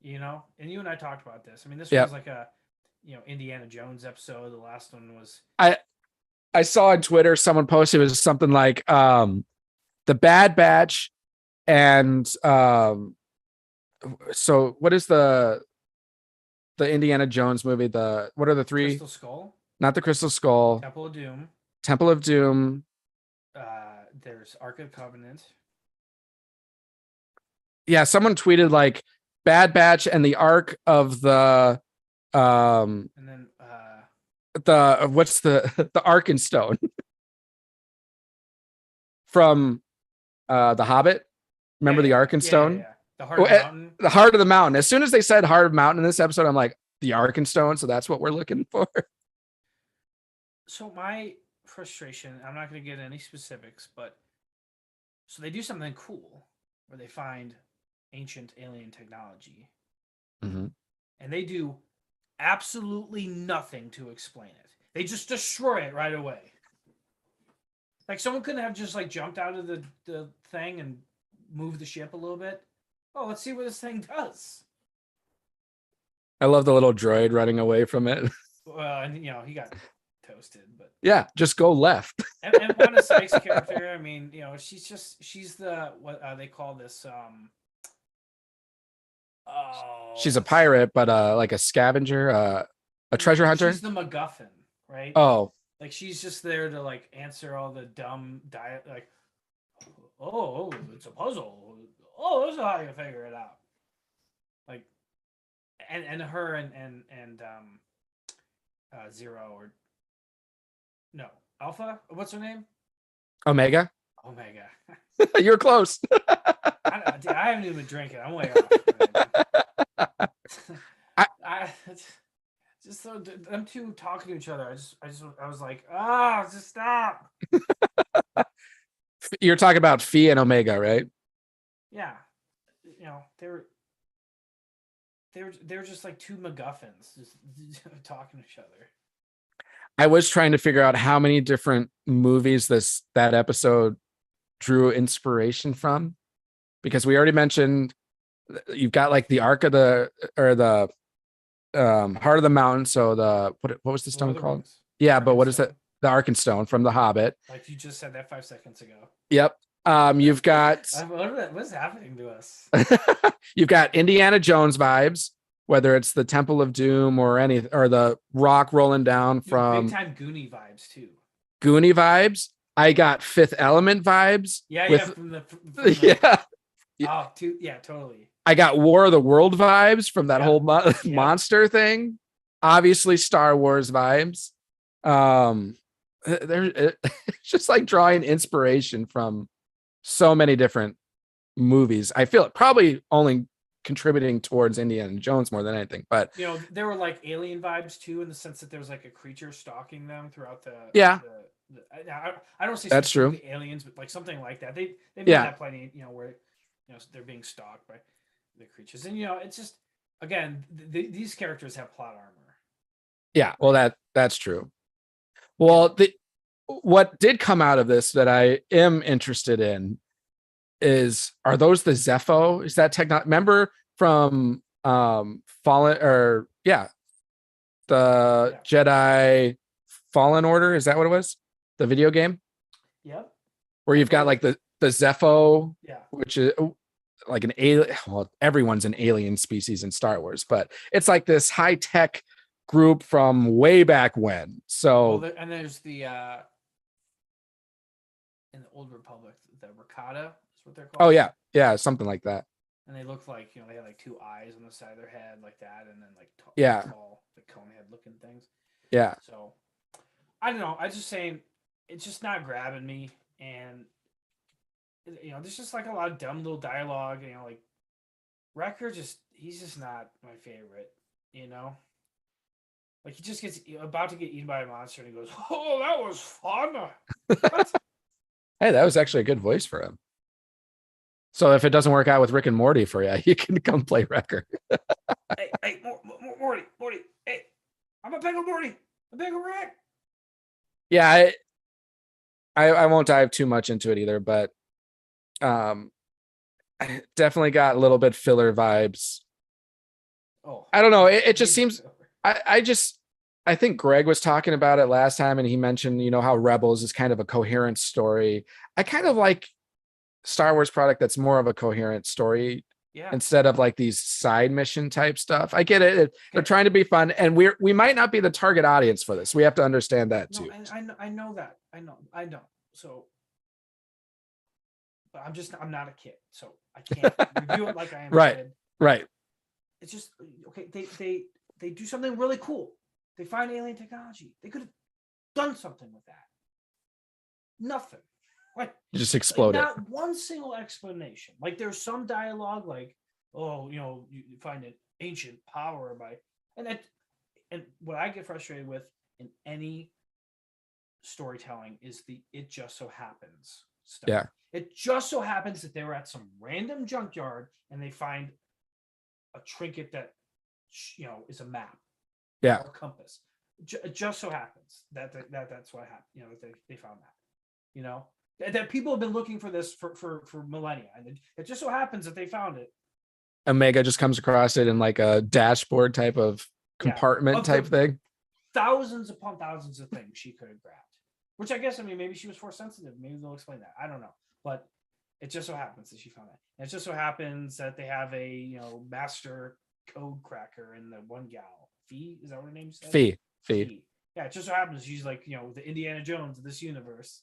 And you and I talked about this. I mean, this was like a Indiana Jones episode. The last one was. I saw on Twitter someone posted, it was something like the Bad Batch, and so what is the Indiana Jones movie? What are the 3? Crystal Skull. Not the Crystal Skull. Temple of Doom. Temple of Doom. There's Ark of Covenant. Yeah, someone tweeted like Bad Batch and the Ark of the and then what's the Arkenstone from The Hobbit. Remember the Arkenstone? Yeah. The Heart of the Mountain. The Heart of the Mountain. As soon as they said Heart of Mountain in this episode, I'm like, the Arkenstone. So that's what we're looking for. So my frustration, I'm not going to get any specifics, but so they do something cool where they find ancient alien technology, and they do absolutely nothing to explain it. They just destroy it right away. Like someone couldn't have just like jumped out of the thing and moved the ship a little bit. Oh, let's see what this thing does. I love the little droid running away from it. Well, and he got toasted, but yeah, just go left. and Wanda Sykes' character, I mean, she's the what they call this. She's a pirate, but like a scavenger, a treasure hunter. She's the MacGuffin, right? Oh, like she's just there to like answer all the dumb diet. Like, oh, it's a puzzle. Oh, this is how you figure it out. Like, and her and Zero or no Alpha. What's her name? Omega. You're close. I haven't even been drinking. I'm way off. I just so them two talking to each other. I was like, just stop. You're talking about Phi and Omega, right? Yeah, they were just like two MacGuffins, just talking to each other. I was trying to figure out how many different movies that episode drew inspiration from, because we already mentioned you've got like the Ark of the Heart of the Mountain. So what was the stone called? Rings. Yeah, but what is Arkenstone. that? The Arkenstone from The Hobbit. Like you just said that 5 seconds ago. Yep. You've got What's happening to us? you've got Indiana Jones vibes, whether it's the Temple of Doom or the rock rolling down from big time Goonie vibes too. Goonie vibes. I got Fifth Element vibes. Yeah, from the yeah. Oh, yeah, totally. I got War of the World vibes from that whole monster thing. Obviously, Star Wars vibes. It's just like drawing inspiration from so many different movies. I feel it probably only contributing towards Indiana Jones more than anything, but there were like alien vibes too, in the sense that there was like a creature stalking them throughout the I don't say that's true aliens, but like something like that. They've made that plenty, where they're being stalked by the creatures, and it's just, again, these characters have plot armor. Yeah, well, that's true. Well, what did come out of this that I am interested in are those the Zepho? Is that technology? Remember from Fallen, or the Jedi Fallen Order? Is that what it was? The video game? Yep. Where you've got like the Zepho, which is like an alien. Well, everyone's an alien species in Star Wars, but it's like this high tech group from way back when. So and there's the in the Old Republic, the Rakata is what they're called. Oh yeah, something like that. And they look like they had like two eyes on the side of their head like that, and then like tall, like cone head looking things. Yeah. So I don't know. I just saying it's just not grabbing me, and there's just like a lot of dumb little dialogue. Like Wrecker, he's just not my favorite. Like he just gets about to get eaten by a monster, and he goes, "Oh, that was fun." Hey, that was actually a good voice for him. So if it doesn't work out with Rick and Morty for you, you can come play Wrecker. hey, Morty, hey, I'm a Peggle Morty, a Peggle Rick. Yeah, I won't dive too much into it either, but I definitely got a little bit filler vibes. Oh, I don't know. It just seems I think Greg was talking about it last time, and he mentioned, how Rebels is kind of a coherent story. I kind of like Star Wars product that's more of a coherent story instead of like these side mission type stuff. I get it. They're trying to be fun, and we might not be the target audience for this. We have to understand that too. I know that. I know. So, but I'm not a kid, so I can't review it like I am a kid. Right. It's just, okay. They do something really cool. They find alien technology. They could have done something with that. Nothing. Like, you just explode it. Not one single explanation. Like there's some dialogue like, oh, you find an ancient power by, and what I get frustrated with in any storytelling is it just so happens stuff. Yeah. It just so happens that they were at some random junkyard and they find a trinket that is a map. Yeah. Or a compass. It just so happens that's what happened. They found that. That people have been looking for this for millennia, and it just so happens that they found it. Omega just comes across it in like a dashboard type of compartment type thing. Thousands upon thousands of things she could have grabbed, which I guess, maybe she was force sensitive. Maybe they'll explain that. I don't know, but it just so happens that she found that. And it just so happens that they have a master code cracker in the one gal. Fee, is that what her name said? Fee. Yeah, it just so happens she's like the Indiana Jones of this universe.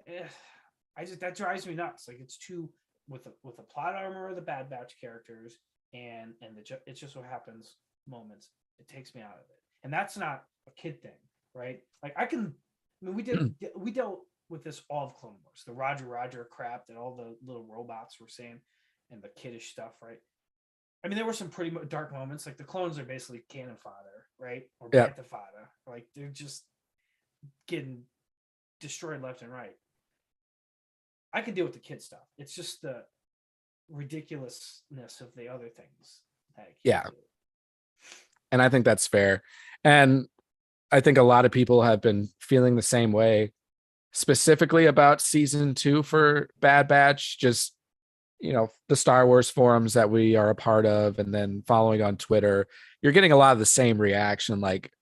That drives me nuts. Like it's too with the plot armor of the Bad Batch characters and it just so happens moments. It takes me out of it, and that's not a kid thing, right? Like we dealt with this all of Clone Wars, the Roger crap that all the little robots were saying, and the kiddish stuff, right? There were some pretty dark moments. Like the clones are basically cannon fodder, right? Or bantha fodder. Like they're just getting destroyed left and right. I can deal with the kid stuff. It's just the ridiculousness of the other things that I can't do. And I think that's fair. And I think a lot of people have been feeling the same way, specifically about season 2 for Bad Batch. Just the Star Wars forums that we are a part of, and then following on Twitter, you're getting a lot of the same reaction. Like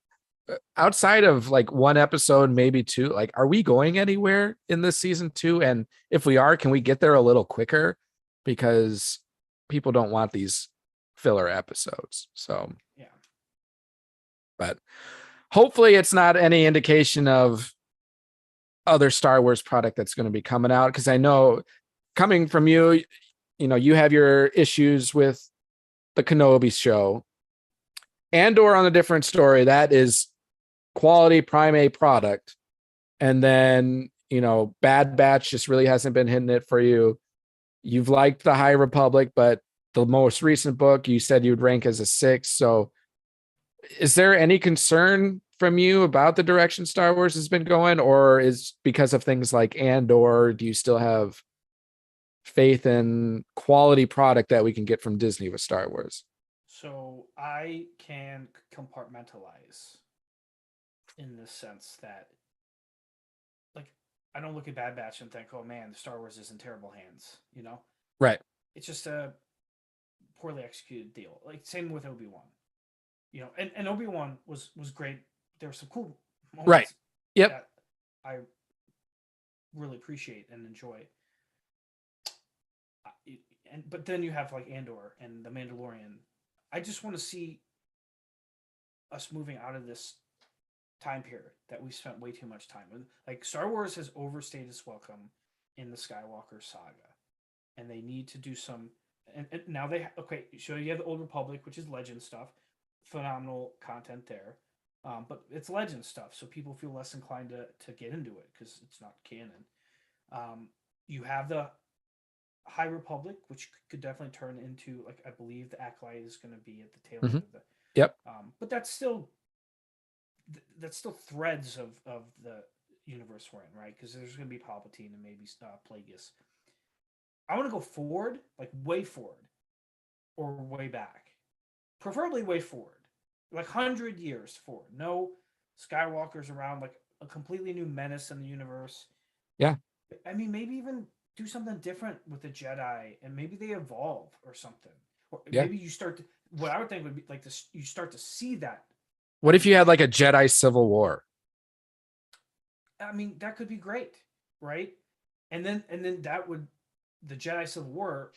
outside of like one episode, maybe two, like, are we going anywhere in this season 2? And if we are, can we get there a little quicker? Because people don't want these filler episodes. So, yeah. But hopefully it's not any indication of other Star Wars product that's going to be coming out. Cause I know coming from you, you have your issues with the Kenobi show. Andor, on a different story, that is quality Prime A product. And then, Bad Batch just really hasn't been hitting it for you. You've liked the High Republic, but the most recent book you said you'd rank as a 6. So is there any concern from you about the direction Star Wars has been going, or is because of things like Andor, do you still have faith in quality product that we can get from Disney with Star Wars? So I can compartmentalize in the sense that, like, I don't look at Bad Batch and think, oh man, Star Wars is in terrible hands, Right. It's just a poorly executed deal. Like, same with Obi-Wan, and Obi-Wan was great. There were some cool moments, right. Yep. that I really appreciate and enjoy. But then you have like Andor and the Mandalorian. I just want to see us moving out of this time period that we spent way too much time with. Like, Star Wars has overstayed its welcome in the Skywalker saga, and they need to do some. And now so you have the Old Republic, which is Legend stuff, phenomenal content there, but it's Legend stuff, so people feel less inclined to get into it because it's not canon. You have the High Republic, which could definitely turn into, like, I believe the Acolyte is going to be at the tail end of the. Yep. But that's still threads of the universe we're in, right? Because there's going to be Palpatine and maybe Plagueis. I want to go forward, like way forward, or way back. Preferably way forward, like 100 years forward. No Skywalker's around, like a completely new menace in the universe. Yeah. I mean, maybe even do something different with the Jedi, and maybe they evolve or something. Or maybe you start to, what I would think would be like this, you start to see that. What if you had like a Jedi Civil War? I mean, that could be great, right? And then that would, the Jedi Civil War,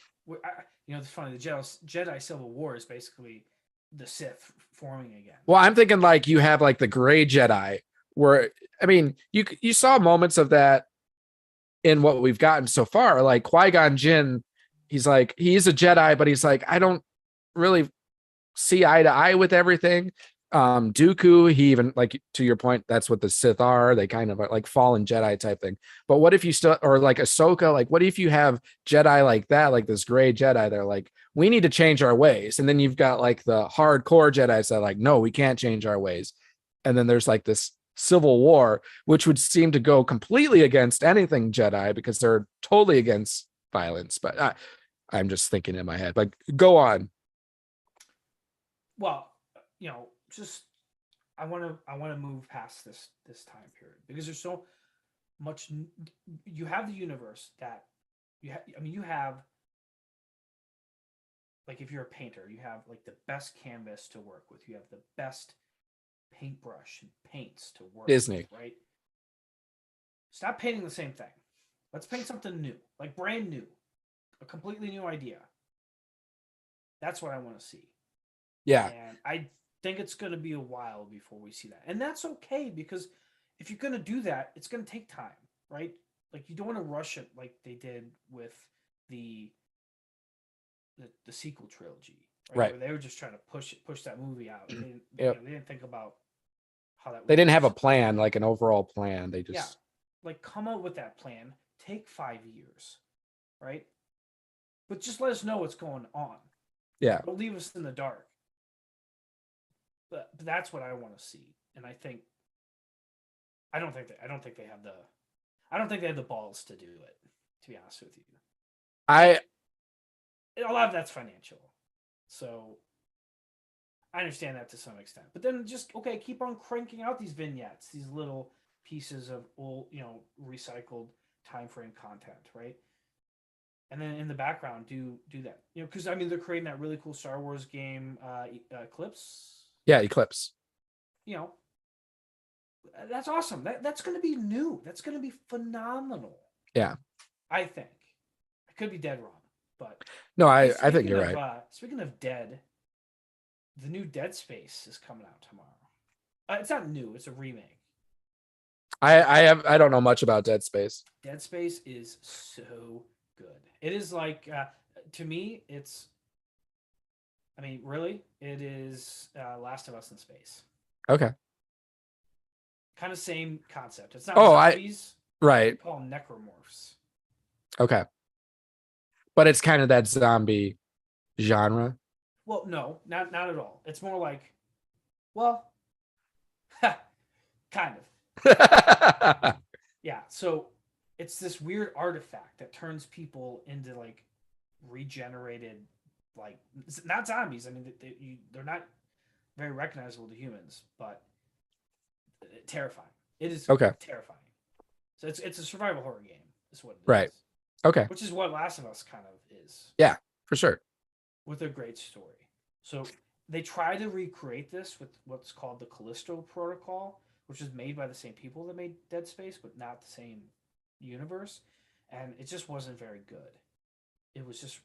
it's funny, the Jedi Civil War is basically the Sith forming again. Well, I'm thinking like you have like the gray Jedi, where, I mean, you saw moments of that in what we've gotten so far. Like Qui-Gon Jinn, he's a Jedi, but he's like, I don't really see eye to eye with everything. Dooku, he even, like, to your point, that's what the Sith are. They kind of are like fallen Jedi type thing. But what if you still, or like Ahsoka, like what if you have Jedi like that, like this gray Jedi, they're like, we need to change our ways. And then you've got like the hardcore Jedi that are like, no, we can't change our ways. And then there's like this civil war, which would seem to go completely against anything Jedi because they're totally against violence. But I'm just thinking in my head, like, go on. Well, just I want to move past this time period because there's so much. You have the universe that you have, like, if you're a painter, you have like the best canvas to work with. You have the best paintbrush and paints to work Disney, with, right? Stop painting the same thing. Let's paint something new, like brand new, a completely new idea. That's what I want to see. Yeah. And I think it's going to be a while before we see that. And that's okay, because if you're going to do that, it's going to take time, right? Like, you don't want to rush it like they did with the sequel trilogy, right? Where they were just trying to push that movie out. And they didn't think about how that. They didn't have a plan, like an overall plan. They just like come up with that plan. Take 5 years, right? But just let us know what's going on. Yeah. Don't leave us in the dark. But that's what I want to see, and I don't think they have the balls to do it. To be honest with you, a lot of that's financial, so I understand that to some extent. But then just keep on cranking out these vignettes, these little pieces of old, recycled time frame content, right? and then in the background do that. Because I mean they're creating that really cool Star Wars game, Eclipse. Yeah, Eclipse. That's awesome. That's going to be new. That's going to be phenomenal. Yeah, I think. I could be dead wrong, but no, I think you're right. Speaking of dead, the new Dead Space is coming out tomorrow. It's not new. It's a remake. I don't know much about Dead Space. Dead Space is so good. It is like to me, it's. I mean, really, it is Last of Us in space. Okay. Kind of same concept. It's not zombies. Right. They call them necromorphs. Okay. But it's kind of that zombie genre. Well, no, not at all. It's more like, well, kind of. Yeah. So it's this weird artifact that turns people into like regenerated, like not zombies. I mean, they're not very recognizable to humans, but terrifying. It is terrifying. So it's a survival horror game. Is what it is. Right. Okay. Which is what Last of Us kind of is. Yeah, for sure. With a great story. So they try to recreate this with what's called the Callisto Protocol, which is made by the same people that made Dead Space, but not the same universe. And it just wasn't very good. It was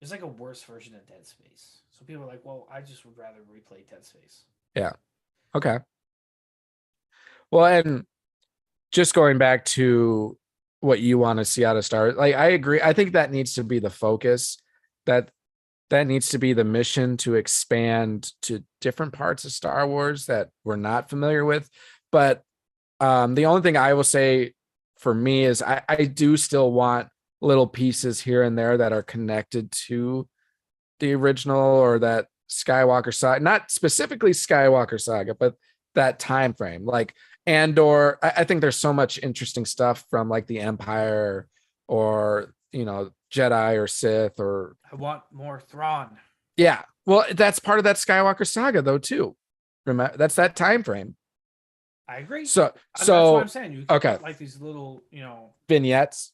like a worse version of Dead Space. So people are like, well, I just would rather replay Dead Space. Yeah. Okay. Well, and just going back to what you want to see out of Star Wars, like I agree. I think that needs to be the focus. That needs to be the mission, to expand to different parts of Star Wars that we're not familiar with. But the only thing I will say for me is I do still want little pieces here and there that are connected to the original or that Skywalker saga, not specifically Skywalker saga, but that time frame. Like Andor, I think there's so much interesting stuff from like the Empire or Jedi or Sith or. I want more Thrawn. Yeah, well, that's part of that Skywalker saga though too. Remember, that's that time frame. I agree. So that's what I'm saying. You okay, like these little vignettes.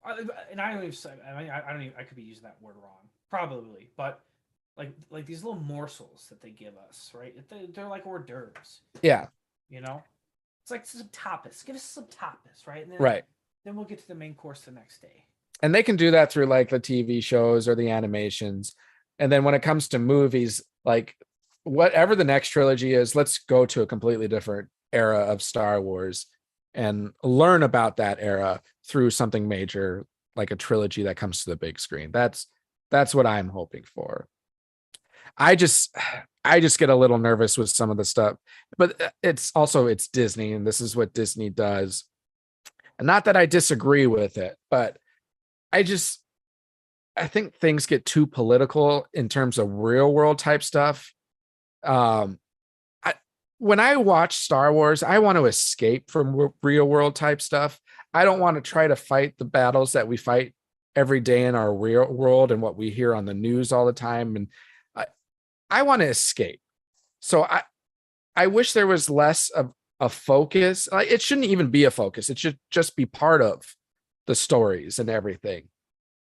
And I don't even say. I don't even. I could be using that word wrong, probably, but like these little morsels that they give us, right? They're like hors d'oeuvres. Yeah. It's like some tapas. Give us some tapas, right? And then, right. Then we'll get to the main course the next day. And they can do that through like the TV shows or the animations. And then when it comes to movies, like whatever the next trilogy is, let's go to a completely different era of Star Wars and learn about that era through something major, like a trilogy that comes to the big screen. That's what I'm hoping for. I just get a little nervous with some of the stuff, but it's Disney, and this is what Disney does. And not that I disagree with it, but I think things get too political in terms of real world type stuff. When I watch Star Wars, I want to escape from real world type stuff. I don't want to try to fight the battles that we fight every day in our real world and what we hear on the news all the time. And I want to escape. So I wish there was less of a focus. It shouldn't even be a focus. It should just be part of the stories and everything.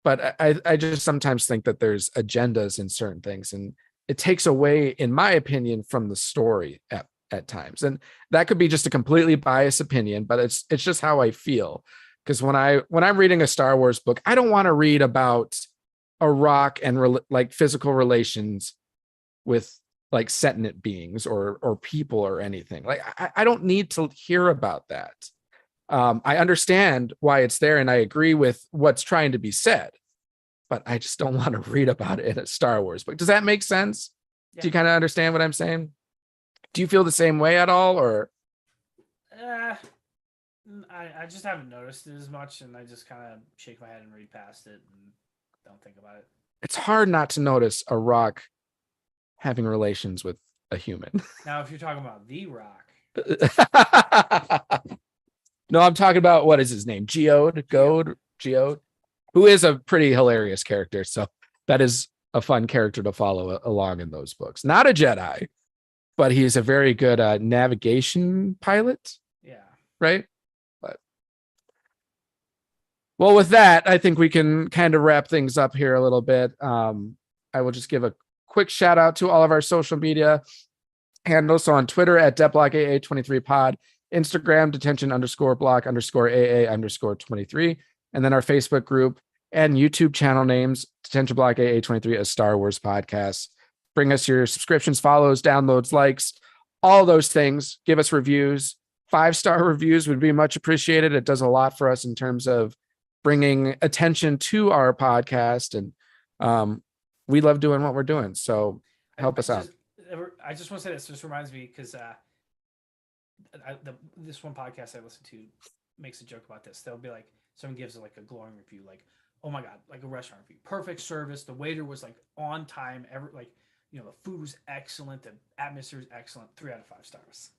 But I just sometimes think that there's agendas in certain things, and it takes away, in my opinion, from the story at times. And that could be just a completely biased opinion, but it's just how I feel. Because when I'm reading a Star Wars book, I don't want to read about a rock and like physical relations with like sentient beings or people or anything. Like I don't need to hear about that. I understand why it's there, and I agree with what's trying to be said, but I just don't want to read about it in a Star Wars book. Does that make sense? Yeah. Do you kind of understand what I'm saying? Do you feel the same way at all, or? I just haven't noticed it as much, and I just kind of shake my head and read past it and don't think about it. It's hard not to notice a rock having relations with a human. Now, if you're talking about the Rock. No, I'm talking about, what is his name? Geode, who is a pretty hilarious character. So that is a fun character to follow along in those books. Not a Jedi, but he's a very good navigation pilot. Yeah. Right. But Well, with that, I think we can kind of wrap things up here a little bit. I will just give a quick shout out to all of our social media handles. So on Twitter at DetBlockAA23pod, Instagram detention_block_AA_23, and then our Facebook group and YouTube channel names, Detention Block AA23, a Star Wars podcast. Bring us your subscriptions, follows, downloads, likes, all those things. Give us reviews. 5-star reviews would be much appreciated. It does a lot for us in terms of bringing attention to our podcast, and we love doing what we're doing. So help us out. I just want to say this. This reminds me because this one podcast I listen to makes a joke about this. They'll be like, someone gives like a glowing review, like, oh my god, like a restaurant review, perfect service, the waiter was like on time, the food was excellent, the atmosphere was excellent, 3 out of 5 stars.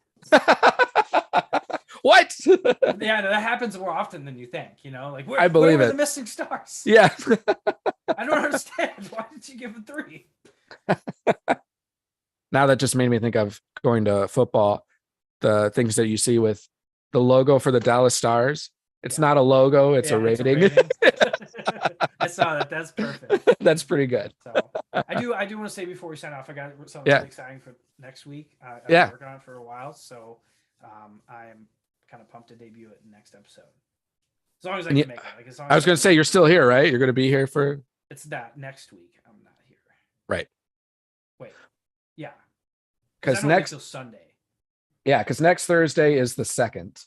What? Yeah, that happens more often than you think. Like I believe where it. Were the missing stars? Yeah. I don't understand. Why did you give it 3? Now that just made me think of going to football. The things that you see with the logo for the Dallas Stars. It's not a logo; it's a rating. I saw that. That's perfect. That's pretty good. So I do want to say before we sign off, I got something really exciting for next week. I've been working on it for a while, so I'm kind of pumped to debut it in the next episode. As long as I can make it. I was going to say you're still here, right? You're going to be here for. It's that next week. I'm not here. Right. Wait. Yeah. Because next Sunday. Yeah, because next Thursday is the 2nd.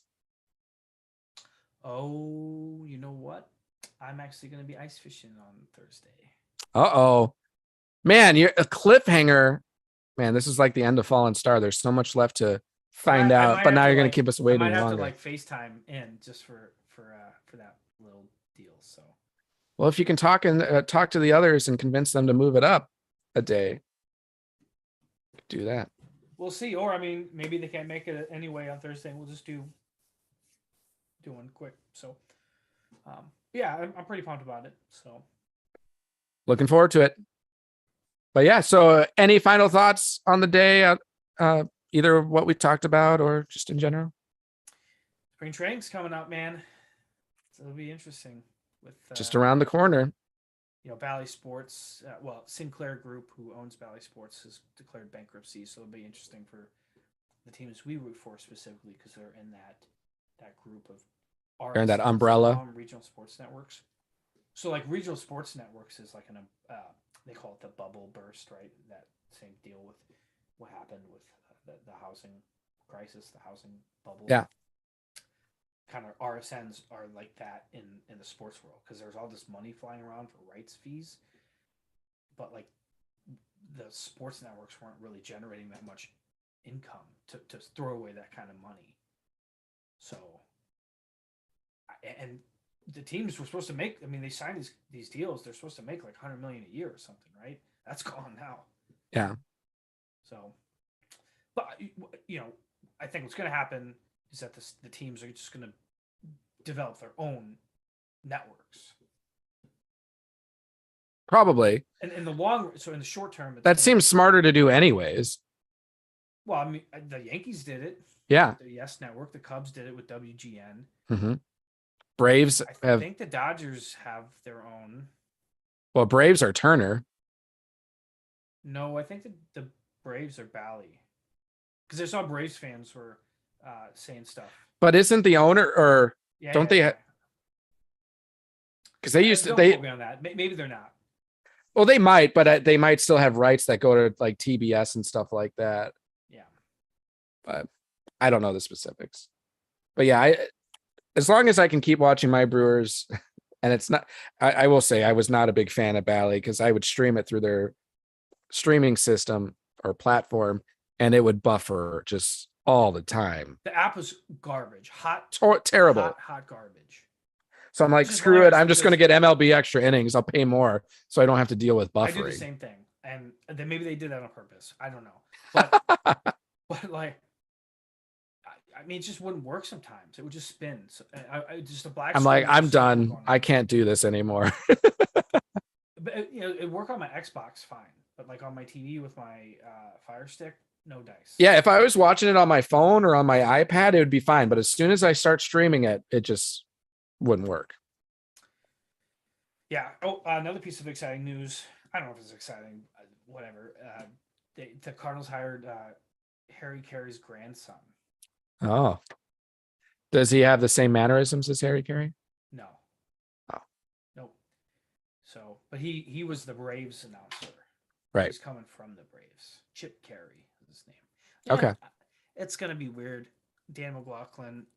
Oh, you know what? I'm actually going to be ice fishing on Thursday. Uh-oh. Man, you're a cliffhanger. Man, this is like the end of Fallen Star. There's so much left to find out, but now you're going to keep us waiting longer. I might have to FaceTime in just for that little deal. So, well, if you can talk to the others and convince them to move it up a day, do that. We'll see. Or maybe they can't make it anyway on Thursday. And we'll just do one quick. So, yeah, I'm pretty pumped about it. So, looking forward to it. But yeah, so any final thoughts on the day? Either what we talked about or just in general? Spring training's coming up, man. So it'll be interesting. With just around the corner. Bally Sports, Sinclair Group, who owns Bally Sports, has declared bankruptcy. So it'll be interesting for the teams we root for specifically because they're in that group of they're in that umbrella. Regional sports networks. So like regional sports networks is like they call it the bubble burst, right? That same deal with what happened with the housing crisis, the housing bubble. Yeah. Kind of RSNs are like that in the sports world because there's all this money flying around for rights fees, but like the sports networks weren't really generating that much income to throw away that kind of money. So, and the teams were supposed to make. They signed these deals. They're supposed to make like $100 million a year or something, right? That's gone now. Yeah. So, but I think what's going to happen is that the teams are just going to develop their own networks. Probably. And in the short term, that seems smarter to do anyways. Well, the Yankees did it. Yeah. The Yes Network. The Cubs did it with WGN. Mm-hmm. Braves I think the Dodgers have their own. Well, Braves are Turner. No, I think the Braves are Bally. Because I saw Braves fans were saying stuff. But isn't the owner or don't they? Because they used to. They on that. Maybe they're not. Well, they might, but they might still have rights that go to like TBS and stuff like that. Yeah. But I don't know the specifics. But yeah, as long as I can keep watching my Brewers, and it's not. I will say I was not a big fan of Bally because I would stream it through their streaming system or platform, and it would buffer just all the time. The app was garbage. Terrible. Hot garbage. So I'm like, screw it. I'm just going to get MLB extra innings. I'll pay more so I don't have to deal with buffering. I do the same thing. And then maybe they did that on purpose. I don't know. But, but like, it just wouldn't work sometimes. It would just spin. So just a black. I'm like, I'm done. I can't do this anymore. But it work on my Xbox fine. But like on my TV with my Fire Stick, no dice. Yeah, if I was watching it on my phone or on my iPad, it would be fine. But as soon as I start streaming it, it just wouldn't work. Yeah. Oh, another piece of exciting news. I don't know if it's exciting. Whatever. The Cardinals hired Harry Carey's grandson. Oh, does he have the same mannerisms as Harry Carey? No. Oh. Nope. So, but he was the Braves announcer. Right. He's coming from the Braves. Chip Carey is his name. Yeah, Okay. it's gonna be weird. Dan McLaughlin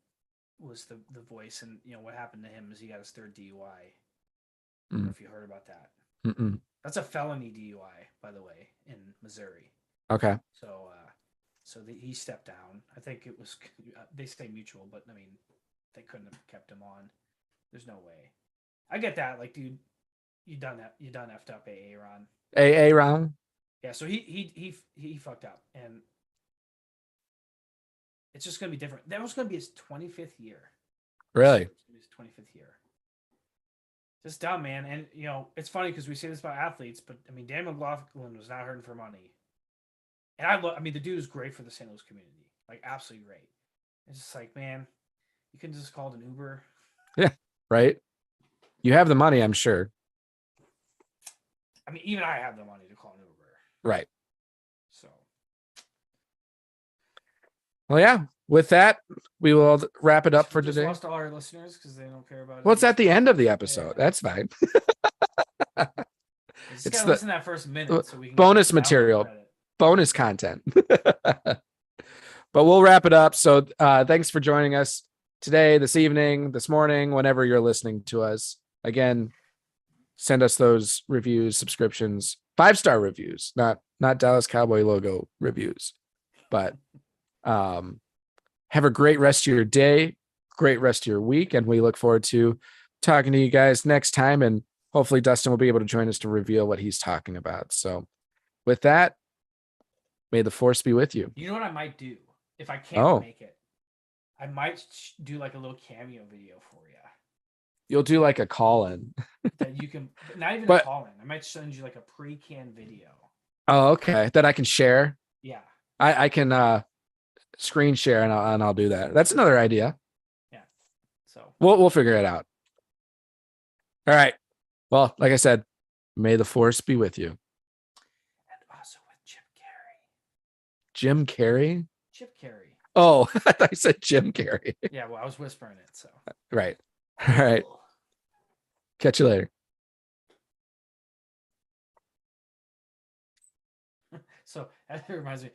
was the voice, and what happened to him is he got his third DUI. I don't know if you heard about that. Mm-mm. That's a felony DUI, by the way, in Missouri. Okay. So, he stepped down. I think it was they say mutual, but I mean, they couldn't have kept him on. There's no way. I get that, like, dude, you done effed up, Ron. Ron. Yeah, so he fucked up, and it's just gonna be different. That was gonna be his 25th year. Really? His 25th year. Just dumb, man. And it's funny because we say this about athletes, but I mean, Dan McLaughlin was not hurting for money. And I mean, the dude is great for the St. Louis community, like absolutely great. It's just like, man, you can just call it an Uber. Yeah, right. You have the money, I'm sure. I mean, even I have the money to call an Uber. Right. So. Well, yeah. With that, we will wrap it up for just today. Lost all our listeners because they don't care about it. Well, it's at the end of the episode. Yeah. That's fine. It's the listen to that first minute so we can bonus material, bonus content. But we'll wrap it up. So thanks for joining us today, this evening, this morning, whenever you're listening to us. Again, send us those reviews, subscriptions, 5-star reviews, not Dallas Cowboy logo reviews. But have a great rest of your day, great rest of your week, and we look forward to talking to you guys next time. And hopefully Dustin will be able to join us to reveal what he's talking about. So with that, may the force be with you. You know what I might do if I can't make it? I might do like a little cameo video for you. You'll do like a call-in. That you can, not even a call-in. I might send you like a pre-canned video. Oh, okay. That I can share. Yeah. I can screen share and I'll do that. That's another idea. Yeah. So we'll figure it out. All right. Well, like I said, may the force be with you. And also with Chip Carey. Jim Carrey? Chip Carey. Oh, I thought you said Jim Carrey. Yeah, well, I was whispering it, so. Right. All right. Catch you later. So that reminds me.